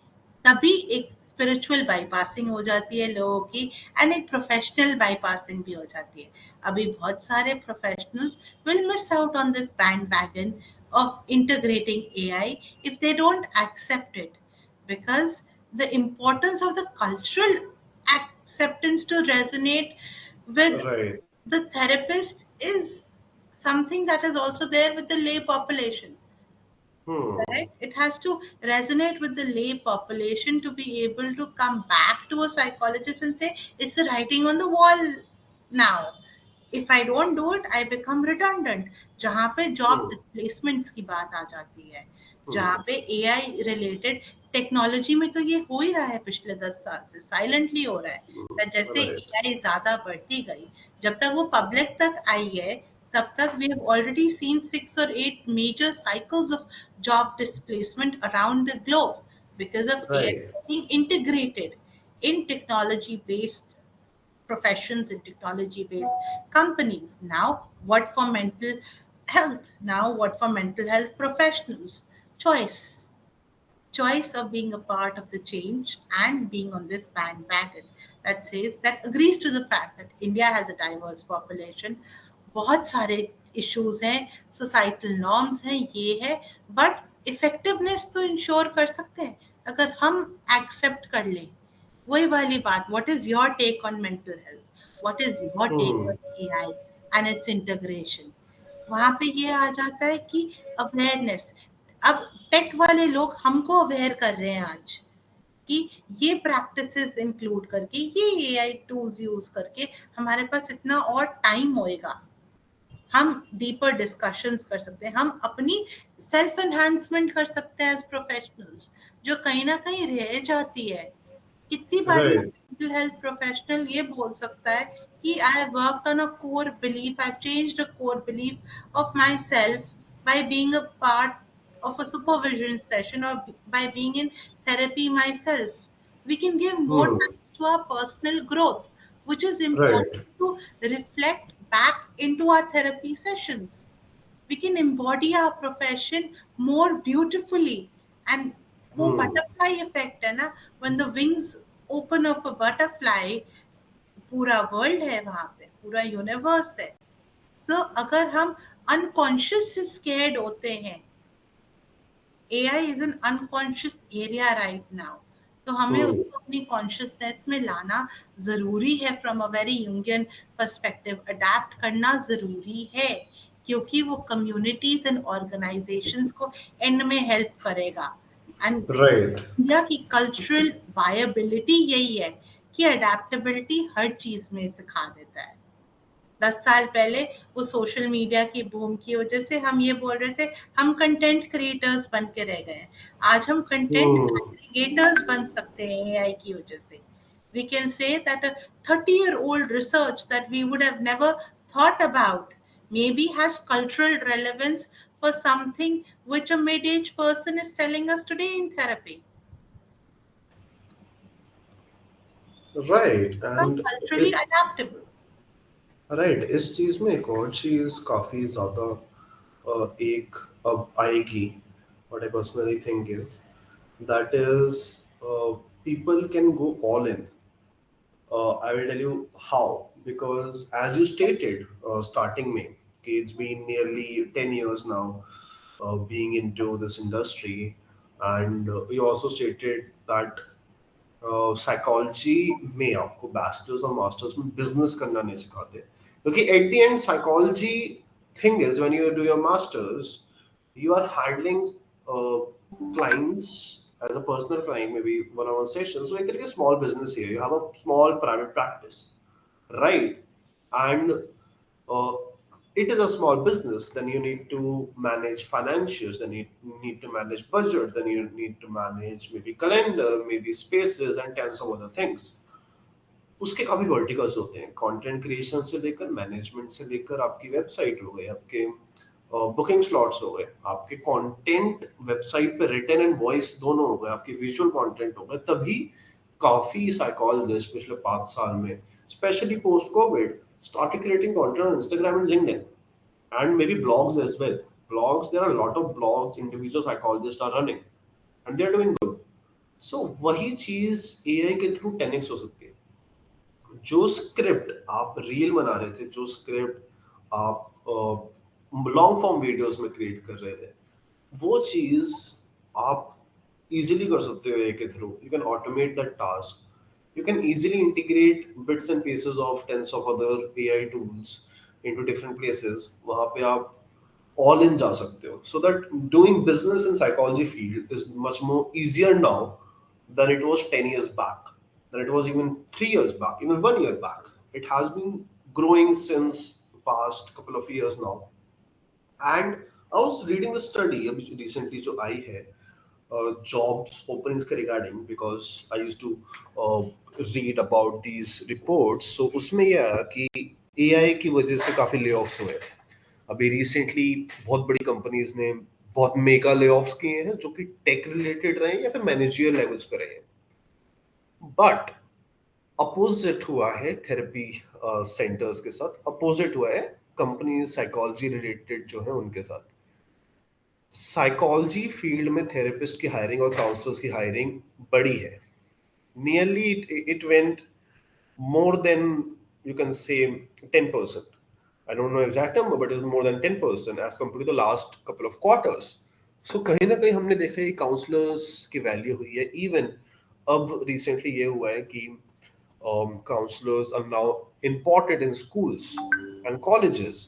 तभी एक स्पिरिचुअल बाईपासिंग हो जाती है लोगों की एंड एक प्रोफेशनल बाईपासिंग भी हो जाती है अभी बहुत सारे professionals will miss out on this bandwagon of integrating AI if they don't accept it because the importance of the cultural acceptance to resonate with Right. the therapist is something that is also there with the lay population. Hmm. Correct? It has to resonate with the lay population to be able to come back to a psychologist and say, it's a writing on the wall now. If I don't do it, I become redundant. जहाँ पे job Hmm. Displacements की बात आ जाती है जहाँ Hmm. पे AI related technology में तो ये हो ही रहा है पिछले 10 साल से साइलेंटली हो रहा है Hmm. जैसे Right. एआई ज्यादा बढ़ती गई जब तक वो पब्लिक तक आई है तब तक we have already seen 6 or 8 major cycles of job displacement around the globe because of AI Right. being integrated in technology based professions in technology based companies. Now, what for mental health? Now, what for mental health professionals? Choice choice of being a part of the change and being on this bandwagon that says that agrees to the fact that India has a diverse population. बहुत सारे issues हैं societal norms हैं ये है but effectiveness तो ensure कर सकते हैं अगर हम accept कर लें वही वाली बात what is your take on mental health what is your take Hmm. On AI and its integration वहां पे ये आ जाता है कि अवेयरनेस अब टेक वाले लोग हमको अवेयर कर रहे हैं आज कि ये प्रैक्टिसेस इंक्लूड करके ये एआई टूल्स यूज करके हमारे पास इतना और टाइम होएगा हम डीपर डिस्कशंस कर सकते हैं हम अपनी सेल्फ एनहांसमेंट कर सकते हैं एज प्रोफेशनल्स जो कहीं ना कहीं रह जाती है कितनी बारी Right. मेंटल हेल्थ प्रोफेशनल ये बोल सकता है कि I worked on a core belief I changed a core belief of my self by being a part of a supervision session or by being in therapy myself. We can give more Hmm. time to our personal growth, which is Right. important to reflect back into our therapy sessions. We can embody our profession more beautifully and वो Hmm. Butterfly effect है ना when the wings open of a butterfly पूरा world है वहां पे पूरा universe है सो अगर हम अनकॉन्शियस से स्केर्ड होते हैं AI is an unconscious area right now. तो हमें Hmm. उसको अपनी कॉन्शियसनेस में लाना जरूरी है from a very Jungian perspective adapt करना जरूरी है क्योंकि वो कम्युनिटीज एंड ऑर्गेनाइजेशंस को एंड में हेल्प करेगा एंड Right. इंडिया की कल्चरल वायबिलिटी यही है कि अडेप्टेबिलिटी हर चीज में सिखा देता है 10 साल पहले वो सोशल मीडिया की बूम की वजह से हम ये बोल रहे थे हम कंटेंट क्रिएटर्स बन के रह गए आज हम कंटेंट Hmm. एग्रीगेटर्स बन सकते हैं एआई की वजह से we can say that a 30-year-old research that we would have never thought about maybe has cultural relevance for something which a mid-age person is telling us today in therapy. Right. Become And culturally it, adaptable. right, इस चीज में एक और चीज काफी ज्यादा एक अब आएगी what I personally think is that is people can go all in. I will tell you how. Because as you stated, starting May, okay, it's been nearly 10 years now being into this industry. And you also stated that psychology में आपको bachelors और masters में business करना नहीं सिखाते क्योंकि at the and psychology thing is when you do your masters you are handling clients as a personal client, maybe one-on-one sessions. So like there is a small business here. You have a small private practice, right? And it is a small business. Then you need to manage financials. Then you need to manage budget. Then you need to manage maybe calendar, maybe spaces, and tons of other things. उसके काफी verticals होते हैं, content creation से लेकर management से लेकर आपकी website हो गई, आपके बुकिंग स्लॉट्स हो गए, आपके कंटेंट वेबसाइट पे रिटन एंड वॉइस दोनों हो गए, आपके विजुअल कंटेंट हो गए। तभी काफी साइकोलॉजिस्ट पिछले 5 साल में, specially post Covid, started creating content on Instagram and LinkedIn and maybe blogs as well. Blogs, there are a lot of blogs individual psychologists are running and they are doing good. So वही चीज AI के through 10x हो सकती है। जो script आप reel बना रहे थे, जो स्क्रिप्ट आप लॉन्ग फॉर्म वीडियोस में क्रिएट कर रहे थे, वो चीज आप इजीली कर सकते हो ए के through. You can automate that task, you can easily integrate bits and pieces of tens of other AI tools into different places. वहां पे आप all in जा सकते हो, so that doing business in psychology field is much more easier now than it was 10 years back, than it was even 3 years back, even 1 year back. It has been growing since past couple of years now. And I was reading the study अभी recently जो आई है jobs openings के regarding, because I used to uh, read about these reports. So उसमें यह आया कि AI की वजह से काफी layoffs हुए। अभी रिसेंटली बहुत बड़ी कंपनीज ने बहुत मेगा ले ऑफ्स किए हैं, जो कि टेक रिलेटेड रहे या फिर मैनेजरियल लेवल्स पे रहे हैं। बट अपोजिट हुआ है थेरेपी सेंटर्स के साथ, अपोजिट हुआ है कंपनी साइकोलॉजी रिलेटेड जो है उनके साथ। साइकोलॉजी फील्ड में थेरेपिस्ट की हायरिंग और काउंसलर्स की हायरिंग बड़ी है। Nearly it went more than, you can say, 10%. I don't know exact number, but it was more than 10% as compared to the last couple of quarters. So कहीं ना कहीं हमने देखा है काउंसलर्स की वैल्यू हुई है। इवन अब रिसेंटली ये हुआ है कि counselors are now imported in schools and colleges,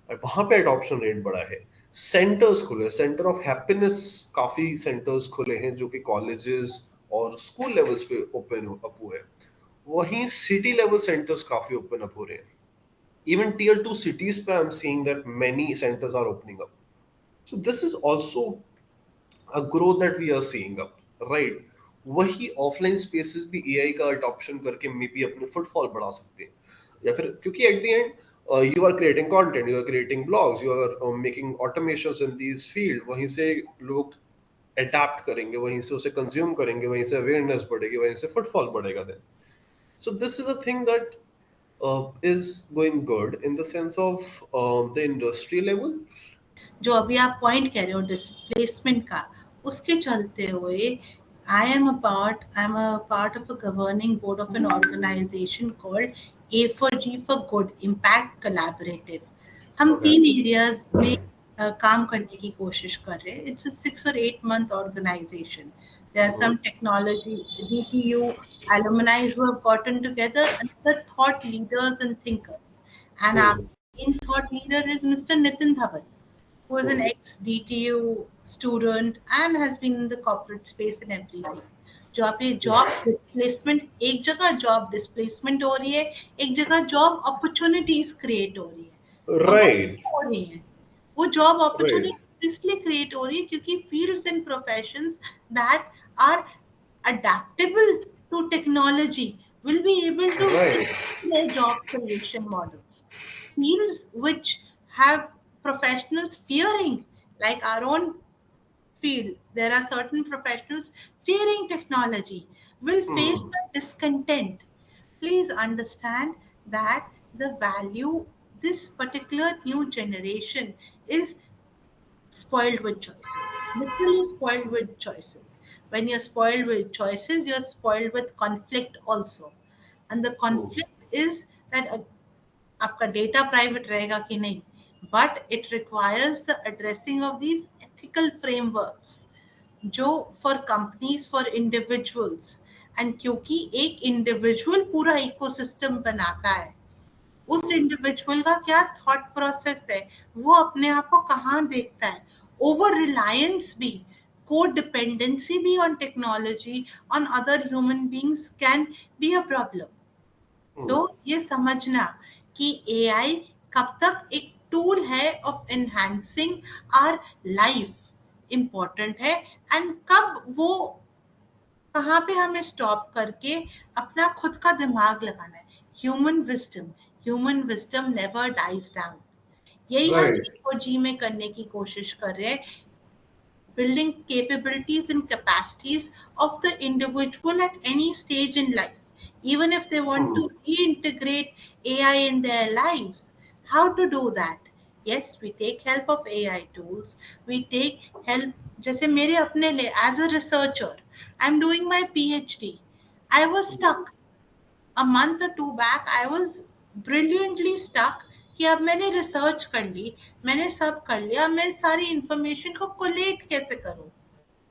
और वहां पे adoption rate बढ़ा है। सेंटर्स खुले, सेंटर ऑफ हैप्पीनेस काफी सेंटर्स खुले हैं जो कि कॉलेजेस और स्कूल लेवल्स पे ओपन अप हुए हैं। वहीं सिटी लेवल सेंटर्स काफी ओपन अप हो रहे हैं। इवन टीयर 2 cities पे I am seeing that many centres are opening up. So this is also a growth that we are seeing up, right? वही offline spaces भी AI का adoption करके may be अपने footfall बढ़ा सकते हैं, या फिर क्योंकि at the end you are creating content, you are creating blogs, you are making automations in this field, वहीं से लोग अडेप्ट करेंगे, वहीं से उसे कंज्यूम करेंगे, वहीं से अवेयरनेस बढ़ेगी, वहीं से फुटफॉल बढ़ेगा। Then so this is a thing that is going good in the sense of the industry level. जो अभी आप पॉइंट कह रहे हो डिस्प्लेसमेंट का, उसके चलते हुए I am a part of a governing board of an organization called A4G for Good Impact Collaborative. हम Okay. 3 एरियाज में काम करने की कोशिश कर रहे हैं. It's a 6 or 8 month organization. There are some technology DTU alumni who have gotten together, and the thought leaders and thinkers. And our Hmm. main thought leader is Mr. Nitin Dhawan, who is an Hmm. ex-DTU student and has been in the corporate space and everything. जो आप ये Hmm. Job displacement, एक जगह job displacement हो रही है, एक जगह जॉब अपॉर्चुनिटीज क्रिएट हो रही है. और वो Right. क्यों हो रही है? वो जॉब Right. अपॉर्चुनिटी इसलिए क्रिएट हो रही है क्योंकि fields and professions that are adaptable to technology will be able to Right. their job creation models. Fields which have professionals fearing, like our own field, there are certain professionals fearing technology, will face Hmm. the discontent. Please understand that the value, this particular new generation is spoiled with choices, literally spoiled with choices. When you're spoiled with choices, you're spoiled with conflict also. And the Hmm. conflict is that आपका data private रहेगा कि नहीं, but it requires the addressing of these ethical frameworks जो for companies, for individuals. And क्योंकि एक individual पूरा ecosystem बनाता है, उस Hmm. इंडिविजुअल का क्या थॉट प्रोसेस है, वो अपने आप को कहाँ देखता है. ओवर रिलायंस भी, को डिपेंडेंसी भी on technology, on other human beings can be a problem. तो Hmm. ये समझना कि एआई कब तक एक टूल है of enhancing our life important है, एंड कब वो कहाँ पे हमें स्टॉप करके अपना खुद का दिमाग लगाना है. Human wisdom never dies down. यही हम राइट. जी में करने की कोशिश कर रहे हैं. Building capabilities and capacities of the individual at any stage in life, even if they want to Hmm. reintegrate AI in their lives. How to do that? Yes, we take help of AI tools. We take help. जैसे मेरे अपने लिए as a researcher, I'm doing my PhD. I was Hmm. stuck a month or two back. I was brilliantly stuck कि अब मैंने research कर ली, मैंने सब कर लिया, मैं सारी इंफॉर्मेशन को कोलेट कैसे करूं.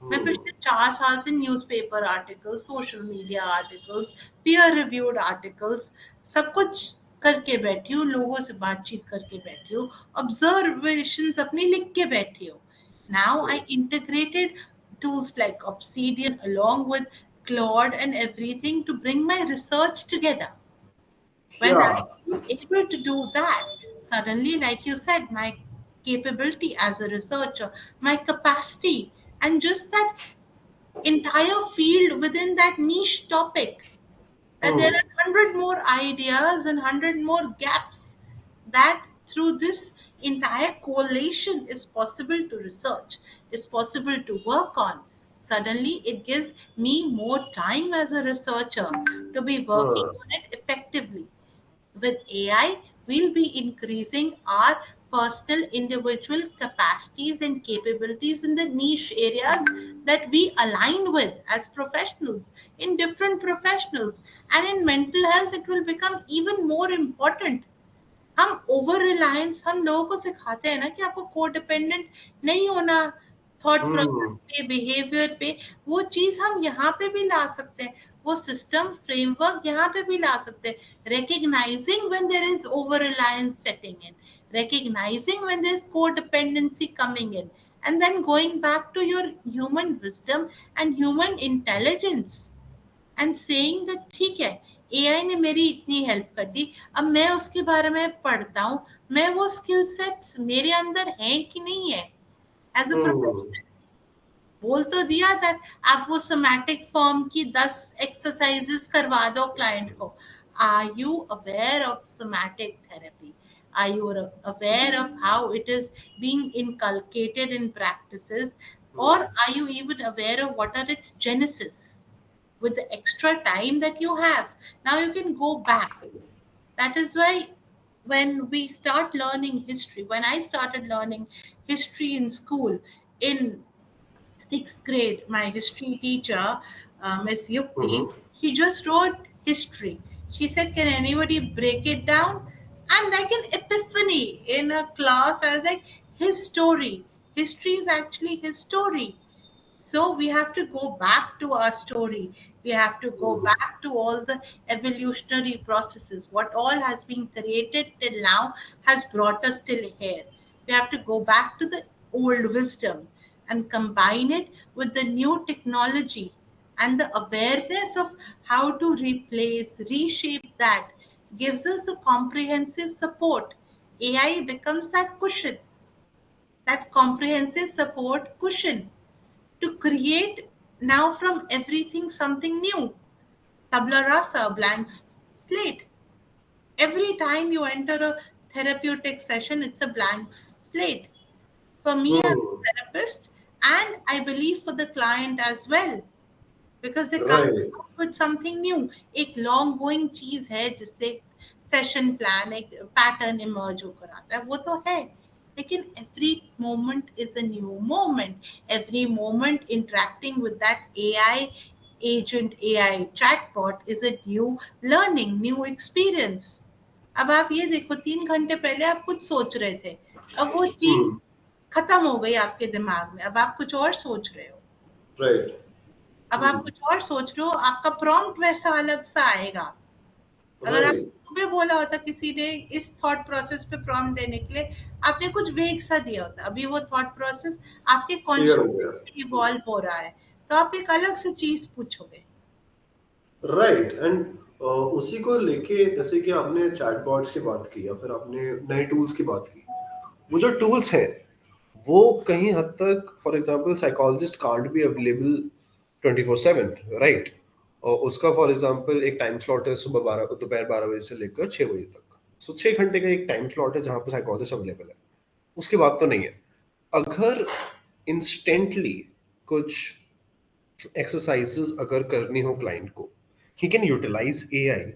मैं Hmm. पिछले 4 साल से newspaper articles, social media articles, peer reviewed articles, सब कुछ करके बैठी हूँ, लोगों से बातचीत करके बैठी हूँ, ऑब्जर्वेशंस अपनी लिख के बैठी हूँ. Now I Hmm. Integrated tools like Obsidian along with Claude and everything to bring my research together. When Yeah. I'm able to do that, suddenly, like you said, my capability as a researcher, my capacity, and just that entire field within that niche topic, that there Hmm. are 100 more ideas and 100 more gaps that through this entire coalition is possible to research, is possible to work on. Suddenly, it gives me more time as a researcher to be working Hmm. on it effectively. With AI, we'll be increasing our personal individual capacities and capabilities in the niche areas that we align with as professionals, in different professionals. And in mental health, it will become even more important. हम over Reliance हम लोगों को सिखाते हैं ना कि आपको codependent नहीं होना थॉट प्रोसेस Hmm. पे, बिहेवियर पे. वो चीज हम यहाँ पे भी ला सकते हैं, वो सिस्टम फ्रेमवर्क यहाँ पे भी ला सकते हैं. Recognizing when there is over reliance setting in, recognizing when there is codependency coming in, and then going back to your human wisdom and human intelligence and saying that ठीक है, AI ने मेरी इतनी हेल्प कर दी, अब मैं उसके बारे में पढ़ता हूँ, मैं वो स्किल सेट्स मेरे अंदर हैं कि नहीं है एज अ Hmm. प्रोफेशनल. बोल तो दिया दैट आप वो सोमैटिक फॉर्म की 10 एक्सरसाइजेस करवा दो क्लाइंट को. Are you aware of somatic therapy? Are you aware of how it is being inculcated in practices? or Hmm. are you even aware of what are its genesis? With the extra time that you have, now you can go back. That is why when we start learning history, when I started learning history in school in 6th grade, my history teacher, Miss Yukti, Hmm. she just wrote history. She said, can anybody break it down? And like an epiphany in a class, I was like, his story, history is actually his story. So we have to go back to our story. We have to go Hmm. back to all the evolutionary processes. What all has been created till now has brought us till here. We have to go back to the old wisdom and combine it with the new technology and the awareness of how to replace, reshape that gives us the comprehensive support. AI becomes that cushion, that comprehensive support cushion to create now from everything something new. Tabla rasa, blank slate. Every time you enter a therapeutic session, it's a blank slate. For me as a Hmm. therapist, and I believe for the client as well, because they come Right. up with something new. एक long going चीज है जिससे session plan एक pattern emerge होकर आता है, वो तो है. लेकिन every moment is a new moment. Every moment interacting with that AI agent, AI chatbot is a new learning, new experience. अब आप ये देखो, 3 घंटे पहले आप कुछ सोच रहे थे, अब वो चीज Hmm. खत्म हो गई आपके दिमाग में, अब आप कुछ और सोच रहे हो. Right. अब आप Hmm. कुछ और सोच रहे हो, आपका प्रॉम्प्ट वैसा अलग सा आएगा. अगर आप Right. सुबह बोला होता किसी ने इस थॉट प्रोसेस पे प्रॉम्प्ट देने के लिए, आपने कुछ वेग सा दिया होता, अभी वो थॉट प्रोसेस आपके क्लियर हो कॉन्शियसनेस गया. में इवॉल्व हो रहा है, तो आप एक अलग से चीज पूछोगे. राइट. एंड उसी को लेके जैसे कि आपने चैटबॉट्स की बात की या फिर आपने नए टूल्स की बात की, वो जो टूल्स हैं वो कहीं हद तक for example psychologist can't be available 24/7, right. और उसका फॉर एग्जांपल एक टाइम स्लॉट है सुबह 12 दोपहर 12 बजे से लेकर 6 बजे तक। सो 6 घंटे का एक टाइम स्लॉट है जहां पर साइकोलॉजिस्ट अवेलेबल है। उसके बाद तो नहीं है। अगर इंस्टेंटली कुछ एक्सरसाइजेस अगर करनी हो क्लाइंट को, ही कैन यूटिलाइज एआई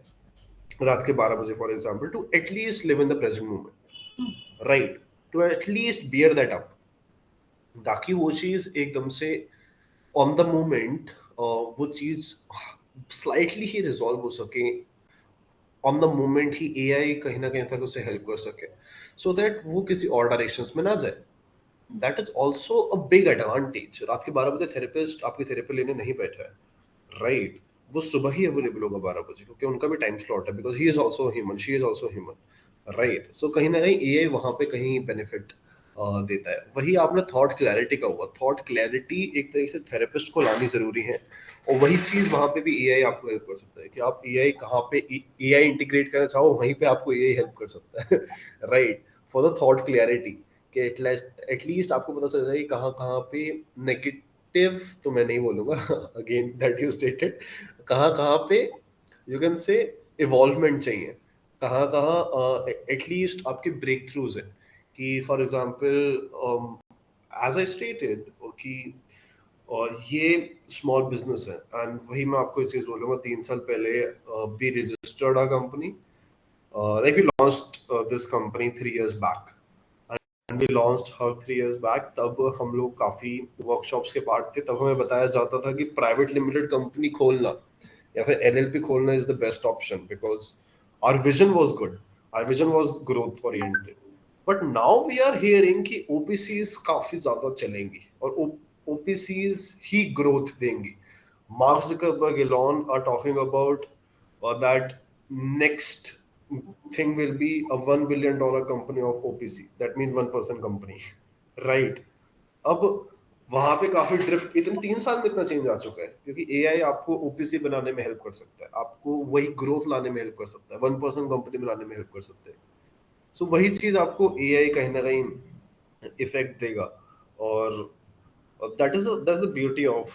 रात के 12 बजे for example to at least live in the present moment, right, to at least bear that up, ताकि वो चीज एकदम से ऑन द मोमेंट वो चीज स्लाइटली ही रिजॉल्व हो सके, on the moment he AI कहीं ना कहीं तक उसे हेल्प कर सके, सो दैट वो किसी और डायरेक्शंस में ना जाए। That is also a big advantage. रात के 12 बजे थेरेपिस्ट आपकी थेरेपी लेने नहीं बैठा है, राइट, वो सुबह ही अवेलेबल होगा 12 बजे, क्योंकि उनका भी टाइम स्लॉट है, because he is also human, she is also human, right. So कहीं ना कहीं एआई वहां पे कहीं बेनिफिट देता है। वही आपने थॉट क्लैरिटी का हुआ, थॉट क्लैरिटी एक तरीके से थेरेपिस्ट को लानी जरूरी है, और वही चीज वहां पे भी एआई आपको हेल्प कर सकता है कि आप एआई कहाँ पे एआई इंटीग्रेट करना चाहो, वहीं पे आपको एआई हेल्प कर सकता है right, for the thought clarity, कि एटलीस्ट आपको पता चल जाए कि कहाँ कहाँ पे नेगेटिव, तो मैं नहीं बोलूंगा अगेन दैट यू स्टेटेड, कहाँ कहाँ पे यू कैन से इवॉल्वमेंट चाहिए, कहाँ कहाँ एटलीस्ट आपके ब्रेक थ्रूज है, कि for example as I stated कि और ये स्मॉल बिजनेस है, एंड वही मैं आपको एक चीज बोलूंगा, 3 साल पहले we registered a company, like we launched this company 3 years back, and we launched her 3 years back। तब हम लोग काफी वर्कशॉप्स के पार्ट थे, तब हमें बताया जाता था कि प्राइवेट लिमिटेड कंपनी खोलना या फिर एलएलपी खोलना is the best option, because our vision was good, our vision was growth oriented. But now we are hearing कि ओपीसीज काफी ज्यादा चलेंगी, और ओपीसीज ही ग्रोथ देंगी। Mark Zuckerberg, Elon are talking about that next thing will be a $1 billion company of OPC, that means 1% company right। अब वहां पे काफी ड्रिफ्ट, इतने 3 साल में इतना चेंज आ चुका है, क्योंकि एआई आपको ओपीसी बनाने में हेल्प कर सकता है, आपको वही ग्रोथ लाने में हेल्प कर सकता है, 1% कंपनी बनाने में हेल्प कर सकते हैं। सो वही चीज आपको एआई कहीं ना कहीं इफेक्ट देगा। और that's the beauty of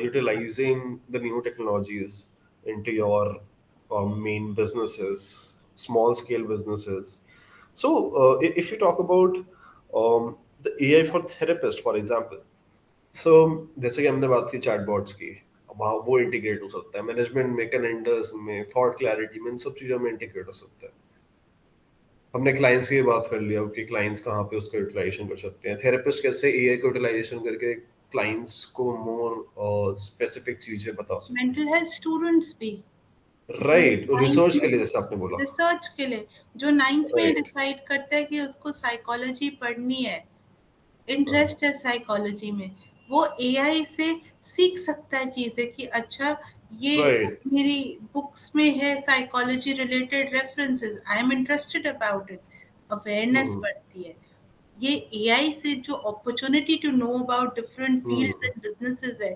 utilizing the new technologies into your main businesses, small scale businesses। So if you talk about the AI for therapist for example, so जैसे कि हमने बात की चैटबॉट्स की, वहाँ वो इंटीग्रेट हो सकता है मैनेजमेंट में, कैलेंडर्स में, थॉट क्लैरिटी में, इन सब चीजों में इंटीग्रेट हो सकता है। हमने क्लाइंट्स की बात कर लिया कि क्लाइंट्स कहाँ पे उसका यूटिलाइजेशन कर सकते हैं, थेरेपिस्ट कैसे एआई को यूटिलाइजेशन करके क्लाइंट्स को मोर स्पेसिफिक चीजें बता सकते मेंटल हेल्थ स्टूडेंट्स भी, हैं, जो राइट, नाइन्थ रिसर्च के में, लिए जैसे आपने बोला, रिसर्च के लिए, जो नाइन्थ में राइट। डिसाइड करता है कि उसको साइकोलॉजी पढ़नी है, हाँ, इंटरेस्ट है साइकोलॉजी में, वो एआई से सीख सकता है चीजें कि अच्छा ये राइट। मेरी बुक्स में है psychology related references, I am interested about it, awareness hmm. बढ़ती है। ये एआई से जो opportunity to know about different fields hmm. And businesses है,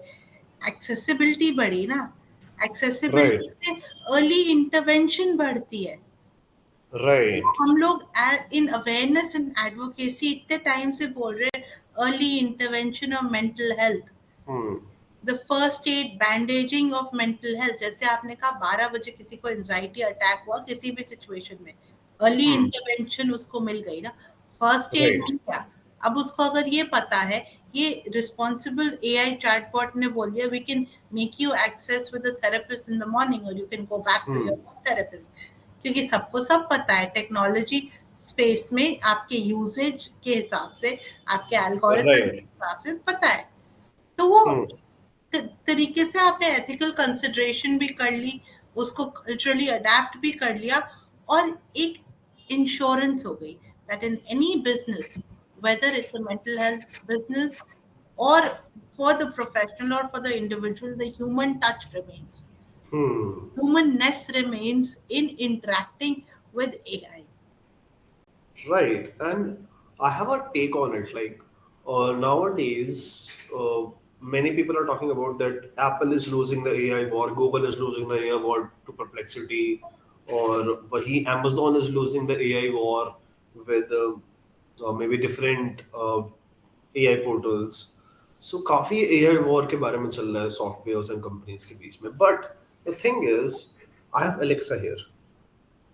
एक्सेसिबिलिटी बढ़ी ना, एक्सेसिबिलिटी राइट। से अर्ली इंटरवेंशन बढ़ती है। राइट। हम लोग इन अवेयरनेस एंड एडवोकेसी इतने टाइम से बोल रहे हैं, early intervention of mental health, hmm. The first aid bandaging of mental health. जैसे आपने कहा 12 बजे किसी को एंजाइटी अटैक हुआ किसी भी सिचुएशन में, अर्ली हम्म। इंटरवेंशन उसको मिल गई ना, फर्स्ट एड राइट। मिल गया। अब उसको अगर ये पता है, ये रिस्पॉन्सिबल एआई चैटबॉट ने बोल दिया we can make you access with a therapist in the morning और you can go back to hmm. Your therapist, क्योंकि सबको सब पता है टेक्नोलॉजी स्पेस में आपके यूसेज के हिसाब से, आपके एल्गोरिथम के राइट। हिसाब से पता है। तो वो हम्म। तरीके से आपने एथिकल कंसिडरेशन भी कर ली, उसको कल्चरली अडेप्ट भी कर लिया, और एक इंश्योरेंस हो गई that in any business, whether it's a mental health business or for the professional or for the individual, the human touch remains, hmm. humanness remains in interacting with AI. Right, and I have a take on it. Like nowadays, many people are talking about that Apple is losing the AI war, Google is losing the AI war to Perplexity, or wahi Amazon is losing the AI war with maybe different AI portals. सो काफी AI war के बारे में चल रहा है softwares and companies के बीच में, but the thing is I have Alexa here,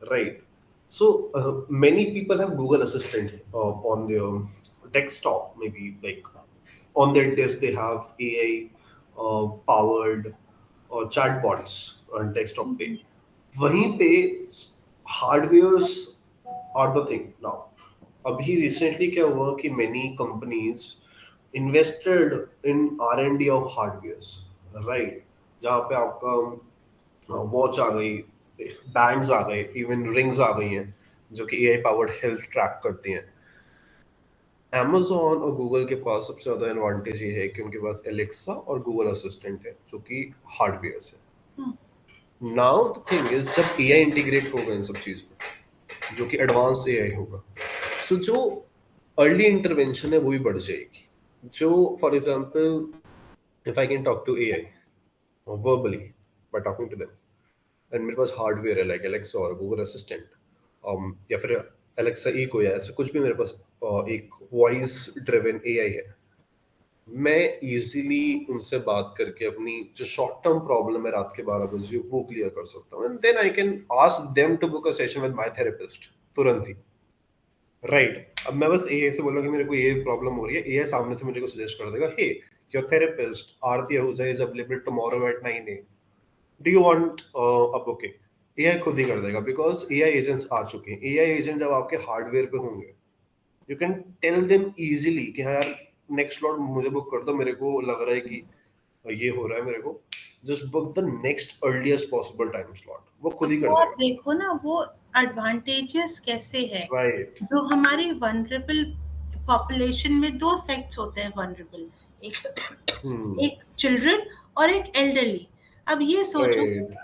right? So many people have Google Assistant on their desktop, maybe like on their desk they have AI powered chatbots on desktop पे. वहीं पे hardwares are the thing now. अभी recently क्या हुआ कि many companies invested in R&D of hardwares, right? जहाँ पे आपका वॉच आ गई, बैंड्स आ गए, इवन रिंग्स आ गई हैं जो कि एआई पावर्ड हेल्थ ट्रैक करती हैं. Amazon और गूगल के पास सबसे ज्यादा एडवांटेज ये है कि उनके पास एलेक्सा और गूगल असिस्टेंट है जो कि हार्डवेयर है. नाउ द थिंग इज जब एआई इंटीग्रेट होगा इन सब चीज में, जो कि एडवांस्ड एआई होगा, सो जो अर्ली इंटरवेंशन है वो भी बढ़ जाएगी. जो for example if I can talk to AI verbally by talking to them, and मेरे पास हार्डवेयर है लाइक एलेक्सा और गूगल असिस्टेंट, या फिर एलेक्सा इको या ऐसे कुछ भी मेरे पास एक वॉइस ड्रिवन एआई है, मैं इजीली उनसे बात करके अपनी जो शॉर्ट टर्म प्रॉब्लम है रात के 12 बजे वो क्लियर कर सकता हूँ, and then I can ask them to book a session with my therapist तुरंत ही, राइट? अब मैं बस एआई से बोलूँ कि मेरे को ये प्रॉब्लम हो रही है, एआई सामने से मेरे को सजेस्ट कर देगा, hey your therapist Aarti Ahuja is available tomorrow at 9 a. Do you want a booking? AI खुद ही कर देगा, बिकॉज एआई एजेंट्स आ चुके हैं. एआई एजेंट जब आपके हार्डवेयर पे होंगे, you can tell them easily कि हाँ यार नेक्स्ट स्लॉट मुझे बुक कर दो, मेरे को लग रहा है कि ये हो रहा है मेरे को, just book the next earliest possible time slot, वो खुद ही वो कर आप देगा. देखो ना, वो एडवांटेजेस कैसे है. राइट. जो हमारी वनरेबल पॉपुलेशन में दो सेक्ट्स होते हैं वनरेबल, एक हम्म. एक चिल्ड्रन और एक एल्डरली. अब ये सोचो, राइट.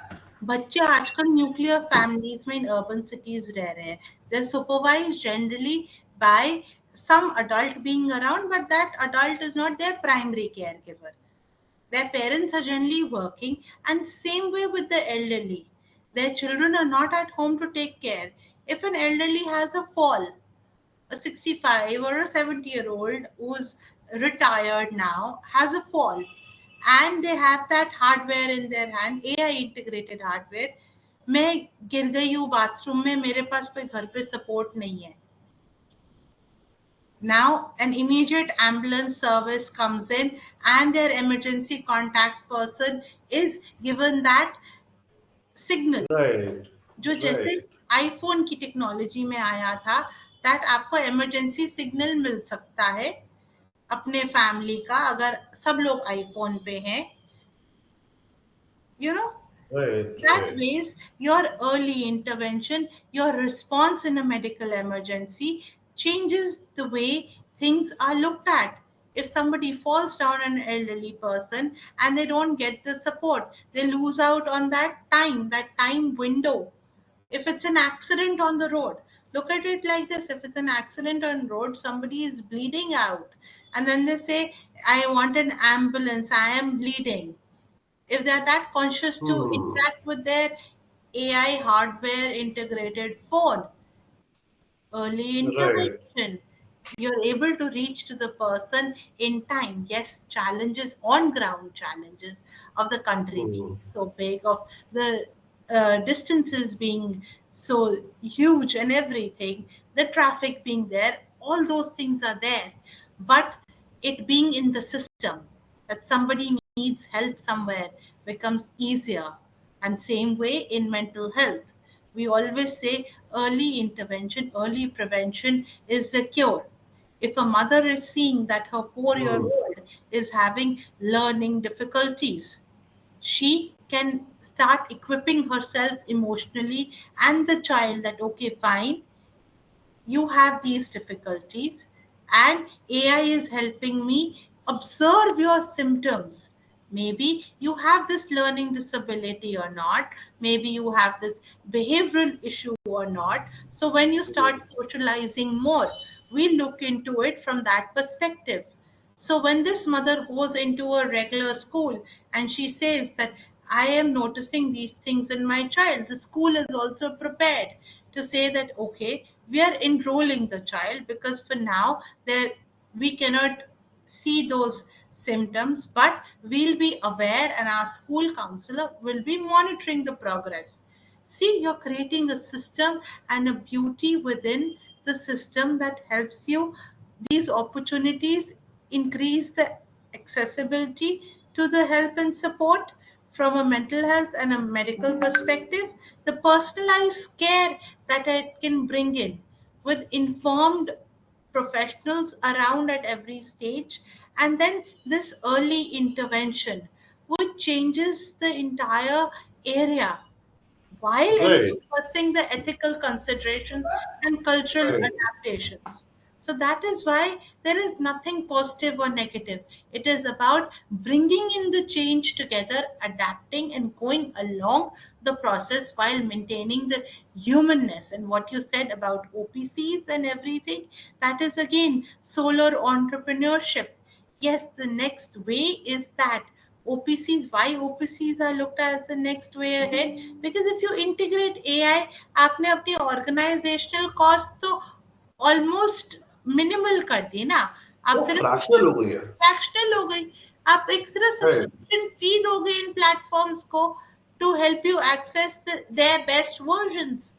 बच्चे आजकल न्यूक्लियर फैमिलीज में इन अर्बन सिटीज रह रहे हैं. They are supervised generally by some adult being around, but that adult is not their primary caregiver. Their parents are generally working, and same way with the elderly. Their children are not at home to take care. If an elderly has a fall, a 65 or a 70-year-old who's retired now has a fall, and they have that hardware in their hand, AI integrated hardware. मैं गिर गई हूँ bathroom में, मेरे पास कोई घर पे support नहीं है. Now, an immediate ambulance service comes in, and their emergency contact person is given that signal. Right. जो जैसे राइट. आईफोन की टेक्नोलॉजी में आया था, दैट आपको इमरजेंसी सिग्नल मिल सकता है अपने फैमिली का, अगर सब लोग आईफोन पे हैं, you know. Right. That right. ways, your early intervention, your response in a medical emergency changes the way things are looked at. If somebody falls down, an elderly person, and they don't get the support, they lose out on that time window. If it's an accident on the road, look at it like this: if it's an accident on road, somebody is bleeding out, and then they say, I want an ambulance, I am bleeding. If they're that conscious to Hmm. interact with their AI hardware integrated phone, early right. intervention, you're able to reach to the person in time. Yes, challenges, on ground challenges of the country being Hmm. so big, of the distances being so huge and everything, the traffic being there, all those things are there. But it being in the system, that somebody needs help somewhere, becomes easier. And same way in mental health, we always say early intervention, early prevention is the cure. If a mother is seeing that her 4 year Hmm. old is having learning difficulties, she can start equipping herself emotionally and the child that, okay, fine, you have these difficulties, and AI is helping me observe your symptoms. Maybe you have this learning disability or not, maybe you have this behavioral issue or not. So when you start socializing more, we look into it from that perspective. So when this mother goes into a regular school and she says that, I am noticing these things in my child, the school is also prepared to say that, okay, we are enrolling the child, because for now there we cannot see those symptoms, but we'll be aware and our school counselor will be monitoring the progress. See, you're creating a system and a beauty within the system that helps you. These opportunities increase the accessibility to the help and support from a mental health and a medical perspective, the personalized care that it can bring in with informed professionals around at every stage, and then this early intervention which changes the entire area while Right, encompassing the ethical considerations and cultural right. adaptations. So that is why there is nothing positive or negative. It is about bringing in the change together, adapting and going along the process while maintaining the humanness. And what you said about OPCs and everything, that is again solar entrepreneurship. Yes, the next way is that OPCs, why OPCs are looked at as the next way ahead? Because if you integrate AI, आपने अपनी organizational cost तो almost minimal कर दी ना. आप वो सिर्फ fractional हो गई है। fractional हो गई. आप एक सिर्फ राइट, subscription fee दोगे इन platforms को to help you access their best versions.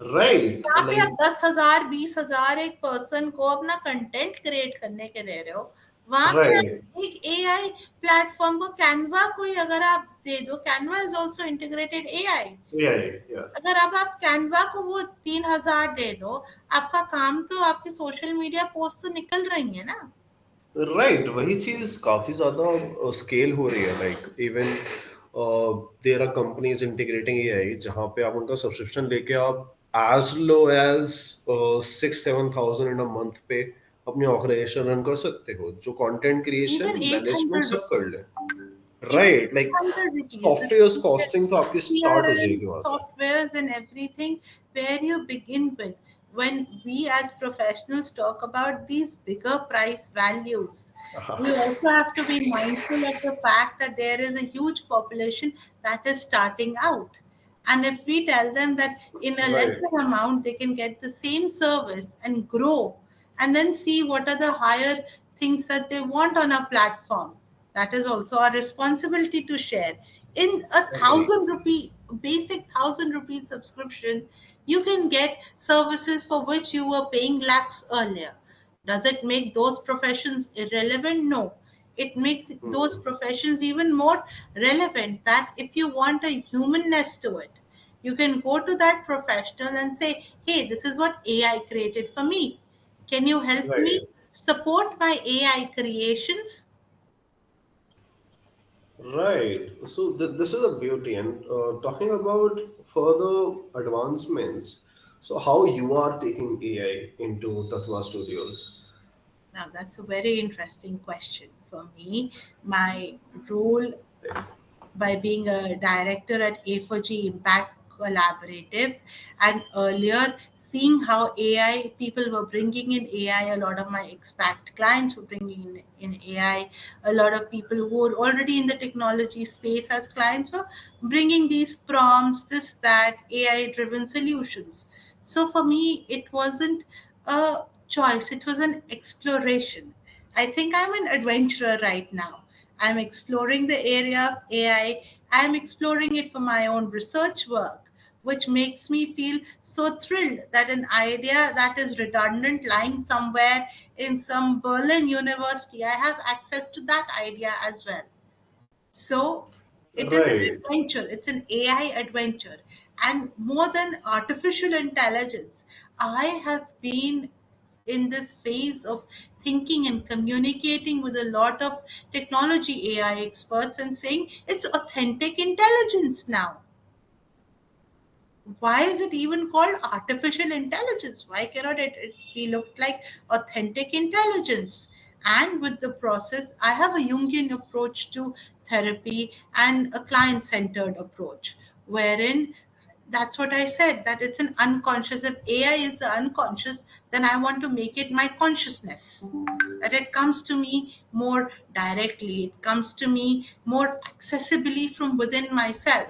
Right, यहाँ पे आप लाइक 10,000 20,000 एक पर्सन को अपना कंटेंट क्रिएट करने के दे रहे हो, वहां पे राइट, आप एक एआई प्लेटफॉर्म को कैनवा कोई अगर आप दे दो, Canva is also integrated AI. AI, या अगर अब आप कैनवा को वो 3,000 दे दो, आपका काम तो आपकी सोशल मीडिया पोस्ट तो निकल रही है ना. राइट, वही चीज काफी ज्यादा स्केल हो रही है, like even there are companies integrating AI जहां पे आप उनका सब्सक्रिप्शन लेके आप as low as 6-7 thousand in a month पे अपनी ऑर्गेनाइजेशन रन कर सकते हो, जो content creation even at management hundred सब कर ले। even right, like 800 rupees. Software costing तो आपकी स्टार्ट हो CRM जाएगी वहां से। softwares and everything where you begin with. When we as professionals talk about these bigger price values, we also have to be mindful of the fact that there is a huge population that is starting out. And if we tell them that in a right, lesser amount they can get the same service and grow, and then see what are the higher things that they want on a platform, that is also our responsibility to share. In a right, 1,000 rupee, basic 1,000 rupee subscription, you can get services for which you were paying lakhs earlier. Does it make those professions irrelevant? No. It makes those professions even more relevant, that if you want a humanness to it, you can go to that professional and say, hey, this is what AI created for me. Can you help me right, support my AI creations? right. So this is a beauty, and talking about further advancements. So how you are taking AI into Tatva Studios? Now, that's a very interesting question for me. My role by being a director at A4G Impact Collaborative, and earlier seeing how AI people were bringing in AI. A lot of my expat clients were bringing in AI. A lot of people who were already in the technology space as clients were bringing these prompts, this, that, AI driven solutions. So for me, it wasn't a choice, it was an exploration. I think I'm an adventurer right now. I'm exploring the area of AI. I'm exploring it for my own research work, which makes me feel so thrilled that an idea that is redundant lying somewhere in some Berlin university, I have access to that idea as well. So it is an Right, adventure, it's an AI adventure. And more than artificial intelligence, I have been in this phase of thinking and communicating with a lot of technology AI experts and saying it's authentic intelligence now. Why is it even called artificial intelligence? Why cannot it be looked like authentic intelligence? And with the process, I have a Jungian approach to therapy and a client centered approach, wherein that's what I said, that it's an unconscious. If AI is the unconscious, then I want to make it my consciousness. That it comes to me more directly, it comes to me more accessibly from within myself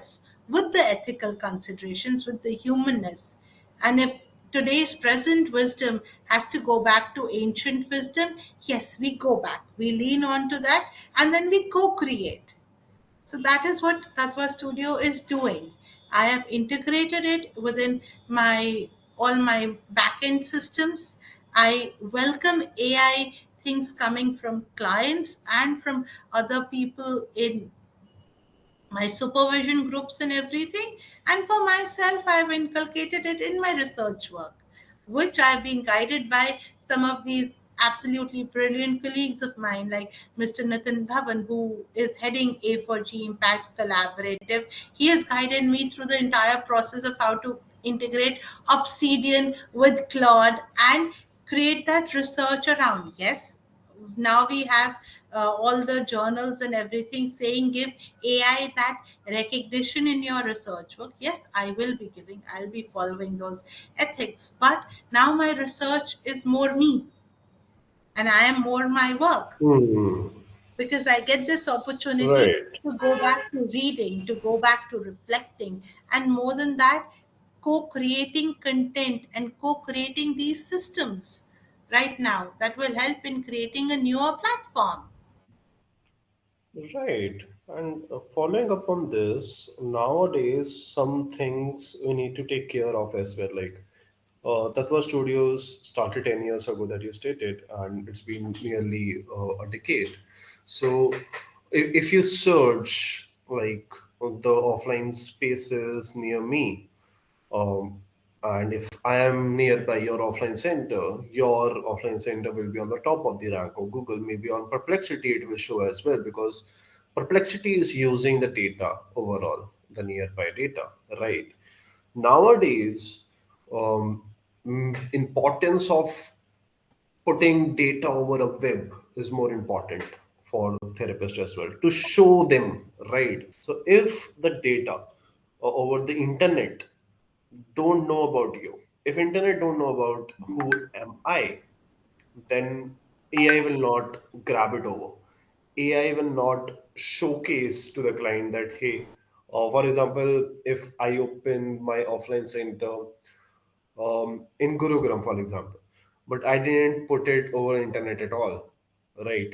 with the ethical considerations, with the humanness. And if today's present wisdom has to go back to ancient wisdom, yes, we go back. We lean on to that and then we co create. So that is what Tatva Studio is doing. I have integrated it within my all my backend systems. I welcome AI things coming from clients and from other people in my supervision groups and everything. And for myself, I've inculcated it in my research work, which I've been guided by some of these absolutely brilliant colleagues of mine, like Mr. Nitin Dhawan, who is heading A4G Impact Collaborative. He has guided me through the entire process of how to integrate Obsidian with Claude and create that research around. Yes, now we have all the journals and everything saying give AI that recognition in your research work. Yes, I will be giving, I'll be following those ethics. But now my research is more me and I am more my work Hmm. because I get this opportunity Right. to go back to reading, to go back to reflecting, and more than that, co creating content and co creating these systems right now that will help in creating a newer platform. Right. And following up on this, nowadays, some things we need to take care of as well. Like Tatva Studios started 10 years ago, that you stated, and it's been nearly a decade. So, if you search like the offline spaces near me, um, and if I am nearby your offline center will be on the top of the rank, or Google maybe on Perplexity it will show as well, because Perplexity is using the data overall, the nearby data, right? Nowadays, importance of putting data over a web is more important for therapists as well, to show them, right? So if the data over the internet don't know about you, if internet don't know about who am I, then AI will not grab it over. AI will not showcase to the client that, hey, for example, if I open my offline center in Gurugram, for example, but I didn't put it over internet at all, right?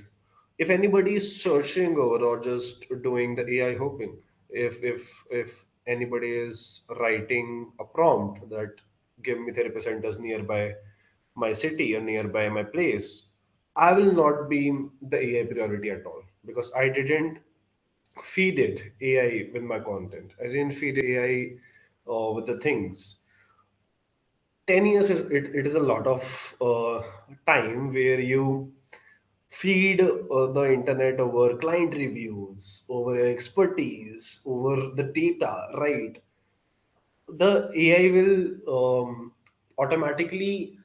If anybody is searching over or just doing the AI hoping, if anybody is writing a prompt that give me therapy centers nearby my city or nearby my place, I will not be the AI priority at all, because I didn't feed it AI with my content. I didn't feed AI with the things. 10 years, it is a lot of time where you feed the internet over client reviews, over your expertise, over the data, right? The AI will automatically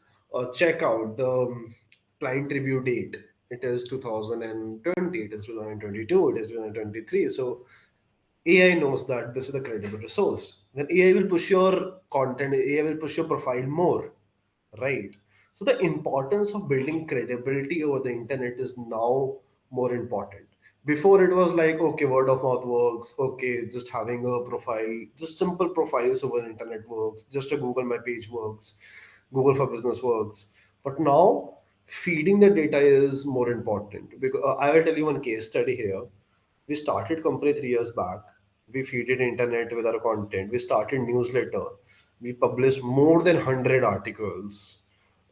check out the client review date. It is 2020, it is 2022, it is 2023. So AI knows that this is a credible resource. Then AI will push your content, AI will push your profile more, right? So the importance of building credibility over the internet is now more important. Before it was like, okay, word of mouth works, okay, just having a profile, just simple profiles over the internet works, just a Google My Page works, Google for Business works. But now feeding the data is more important, because I will tell you one case study here. We started company 3 years back. We feeded internet with our content. We started newsletter. We published more than 100 articles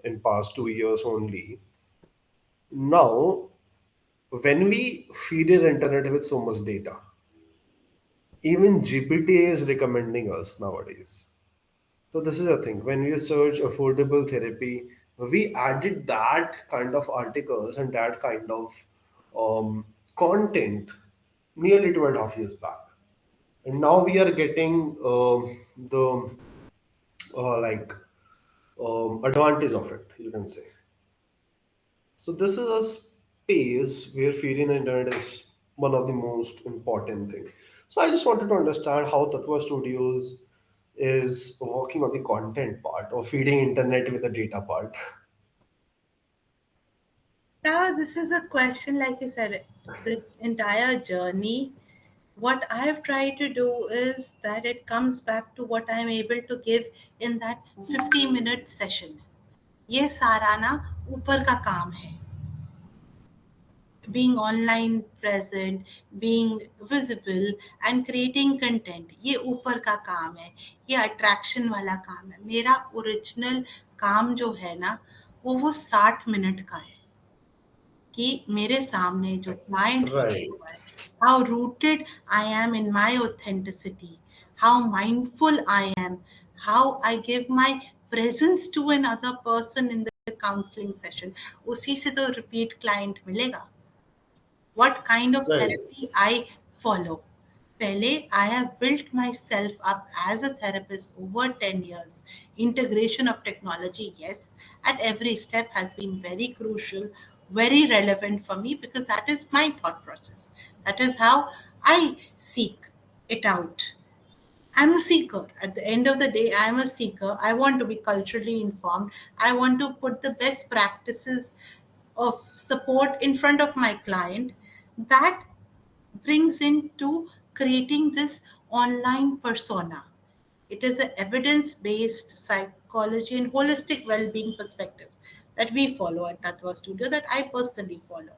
in past 2 years only. Now, when we feed the internet with so much data, even GPT is recommending us nowadays. So this is the thing. When you search affordable therapy, we added that kind of articles and that kind of content nearly 2.5 years back. And now we are getting the like advantage of it, you can say. So this is a space where feeding the internet is one of the most important thing. So I just wanted to understand how Tatva Studios is working on the content part or feeding internet with the data part. Now, this is a question, like you said, the entire journey. What I have tried to do is that it comes back to what I'm able to give in that 50-minute session. ये सारा ना ऊपर का काम है. Being online present, being visible and creating content, ये ऊपर का काम है. ये अट्रैक्शन वाला काम है. मेरा ओरिजिनल काम जो है ना, वो 60 मिनट का है. कि मेरे सामने जो क्लाइंट बैठा Right. हुआ है, how rooted I am in my authenticity, how mindful I am, how I give my presence to another person in the counseling session, उसी से तो repeat client मिलेगा. What kind of Right. therapy I follow. Pehle, I have built myself up as a therapist over 10 years. Integration of technology, yes, at every step has been very crucial, very relevant for me because that is my thought process. That is how I seek it out. I'm a seeker. At the end of the day, I'm a seeker. I want to be culturally informed. I want to put the best practices of support in front of my client. That brings into creating this online persona. It is an evidence based psychology and holistic well being perspective that we follow at Tattva Studio, that I personally follow.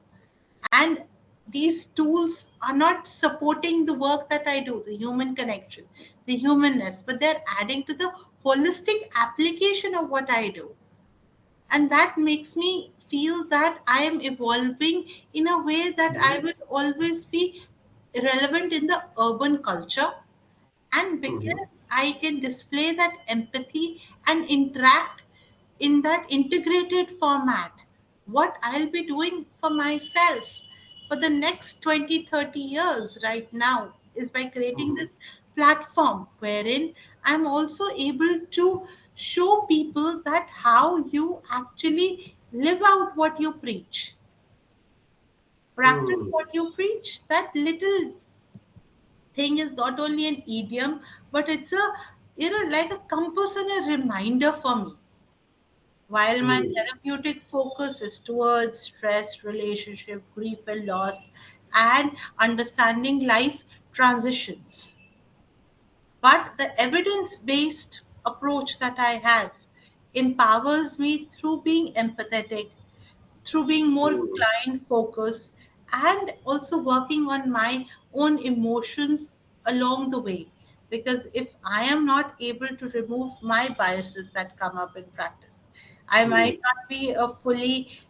And these tools are not supporting the work that I do, the human connection, the humanness, but they're adding to the holistic application of what I do. And that makes me feel that I am evolving in a way that I will always be relevant in the urban culture, and Mm-hmm. because I can display that empathy and interact in that integrated format, what I'll be doing for myself for the next 20-30 years right now is by creating Mm-hmm. this platform wherein I'm also able to show people that how you actually live out what you preach, practice Mm. what you preach. That little thing is not only an idiom, but it's a, like a compass and a reminder for me. While my Mm. therapeutic focus is towards stress, relationship, grief and loss, and understanding life transitions. But the evidence based approach that I have empowers me through being empathetic, through being more Mm. client focused, and also working on my own emotions along the way. Because if I am not able to remove my biases that come up in practice, I Mm. might not be a fully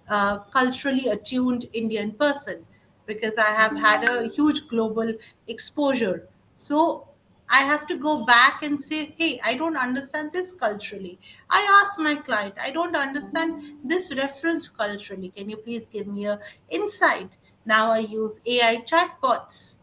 culturally attuned Indian person because I have had a huge global exposure. So I have to go back and say, hey, I don't understand this culturally. I ask my client, I don't understand this reference culturally. Can you please give me a insight? Now I use AI chatbots.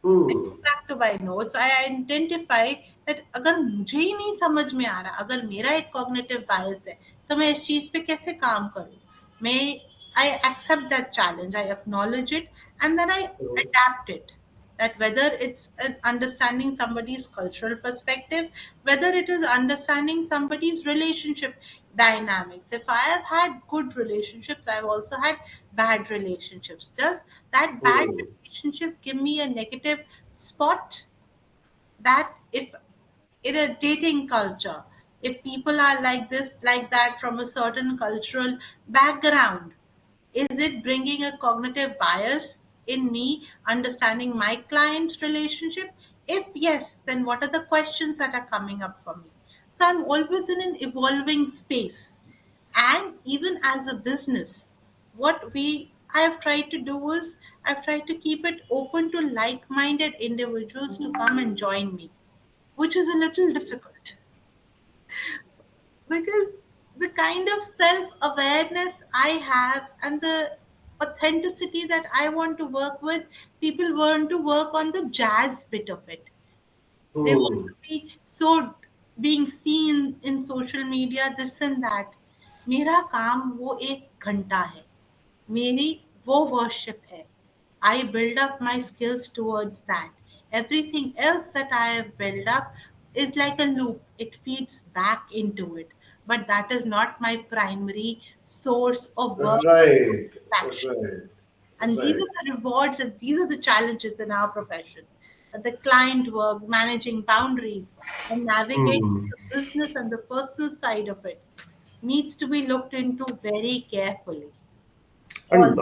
I Mm. go back to my notes. I identify that अगर मुझे ही नहीं समझ में आ रहा, अगर मेरा एक cognitive bias है, तो मैं इस चीज पे कैसे काम करूं? मैं I accept that challenge, I acknowledge it, and then I Mm. adapt it. That whether it's understanding somebody's cultural perspective, whether it is understanding somebody's relationship dynamics. If I have had good relationships, I've also had bad relationships. Does that bad Mm. relationship give me a negative spot? That if in a dating culture, if people are like this, like that from a certain cultural background, is it bringing a cognitive bias in me understanding my client's relationship? If yes, then what are the questions that are coming up for me? So I'm always in an evolving space. And even as a business, what we I have tried to do is I've tried to keep it open to like minded individuals to come and join me, which is a little difficult because the kind of self awareness I have and the authenticity that I want to work with, people want to work on the jazz bit of it. They want Mm. to be so being seen in social media, this and that. मेरा काम वो एक घंटा है, मेरी वो worship है. I build up my skills towards that. Everything else that I have built up is like a loop. It feeds back into it. But that is not my primary source of work Right. satisfaction. Right. And these Right. are the rewards and these are the challenges in our profession. The client work, managing boundaries, and navigating Hmm. the business and the personal side of it needs to be looked into very carefully. All And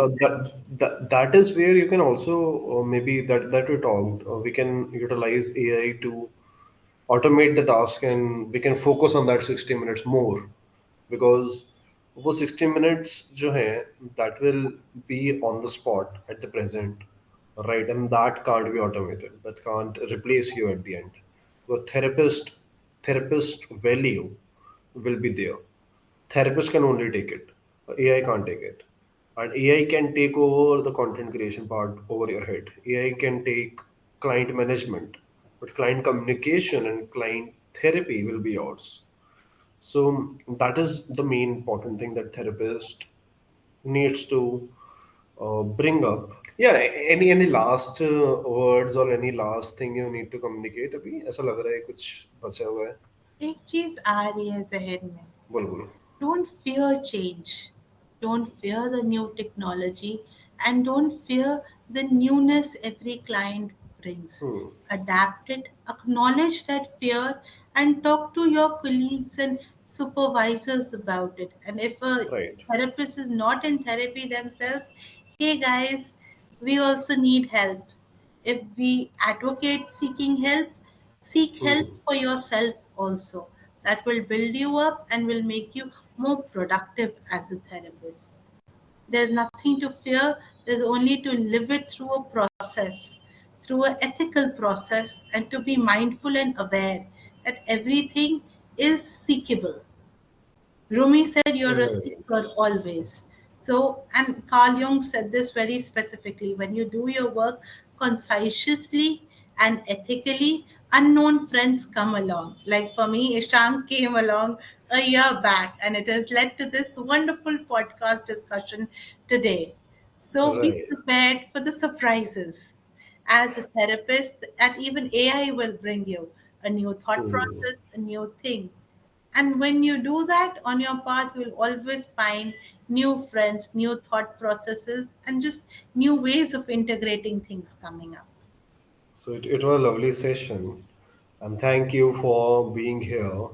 that is where you can also maybe that we talked. We can utilize AI to automate the task, and we can focus on that 60 minutes more, because वो 60 minutes जो है, that will be on the spot at the present, right? And that can't be automated. That can't replace you at the end. Your therapist value will be there. Therapist can only take it. AI can't take it. And AI can take over the content creation part over your head. AI can take client management, but client communication and client therapy will be yours. So that is the main important thing that therapist needs to bring up. Yeah, any last words or any last thing you need to communicate अभी ऐसा लग रहा है कुछ बचा हुआ है. एक चीज आ रही है जहन में. बोलो बोलो. Don't fear change. Don't fear the new technology and don't fear the newness every client brings. Hmm. Adapt it, acknowledge that fear, and talk to your colleagues and supervisors about it. And if a Right. therapist is not in therapy themselves, hey guys, we also need help. If we advocate seeking help, seek help Hmm. for yourself also. That will build you up and will make you more productive as a therapist. There's nothing to fear, there's only to live it through a process, through an ethical process, and to be mindful and aware that everything is seekable. Rumi said, "You're a Right. seeker always." So, and Carl Jung said this very specifically, when you do your work conscientiously and ethically, unknown friends come along. Like for me, Ishan came along a year back, and it has led to this wonderful podcast discussion today. So, be Right. prepared for the surprises. As a therapist, and even AI will bring you a new thought Hmm. process, a new thing, and when you do that on your path, you'll always find new friends, new thought processes, and just new ways of integrating things coming up. So it was a lovely session, and thank you for being here.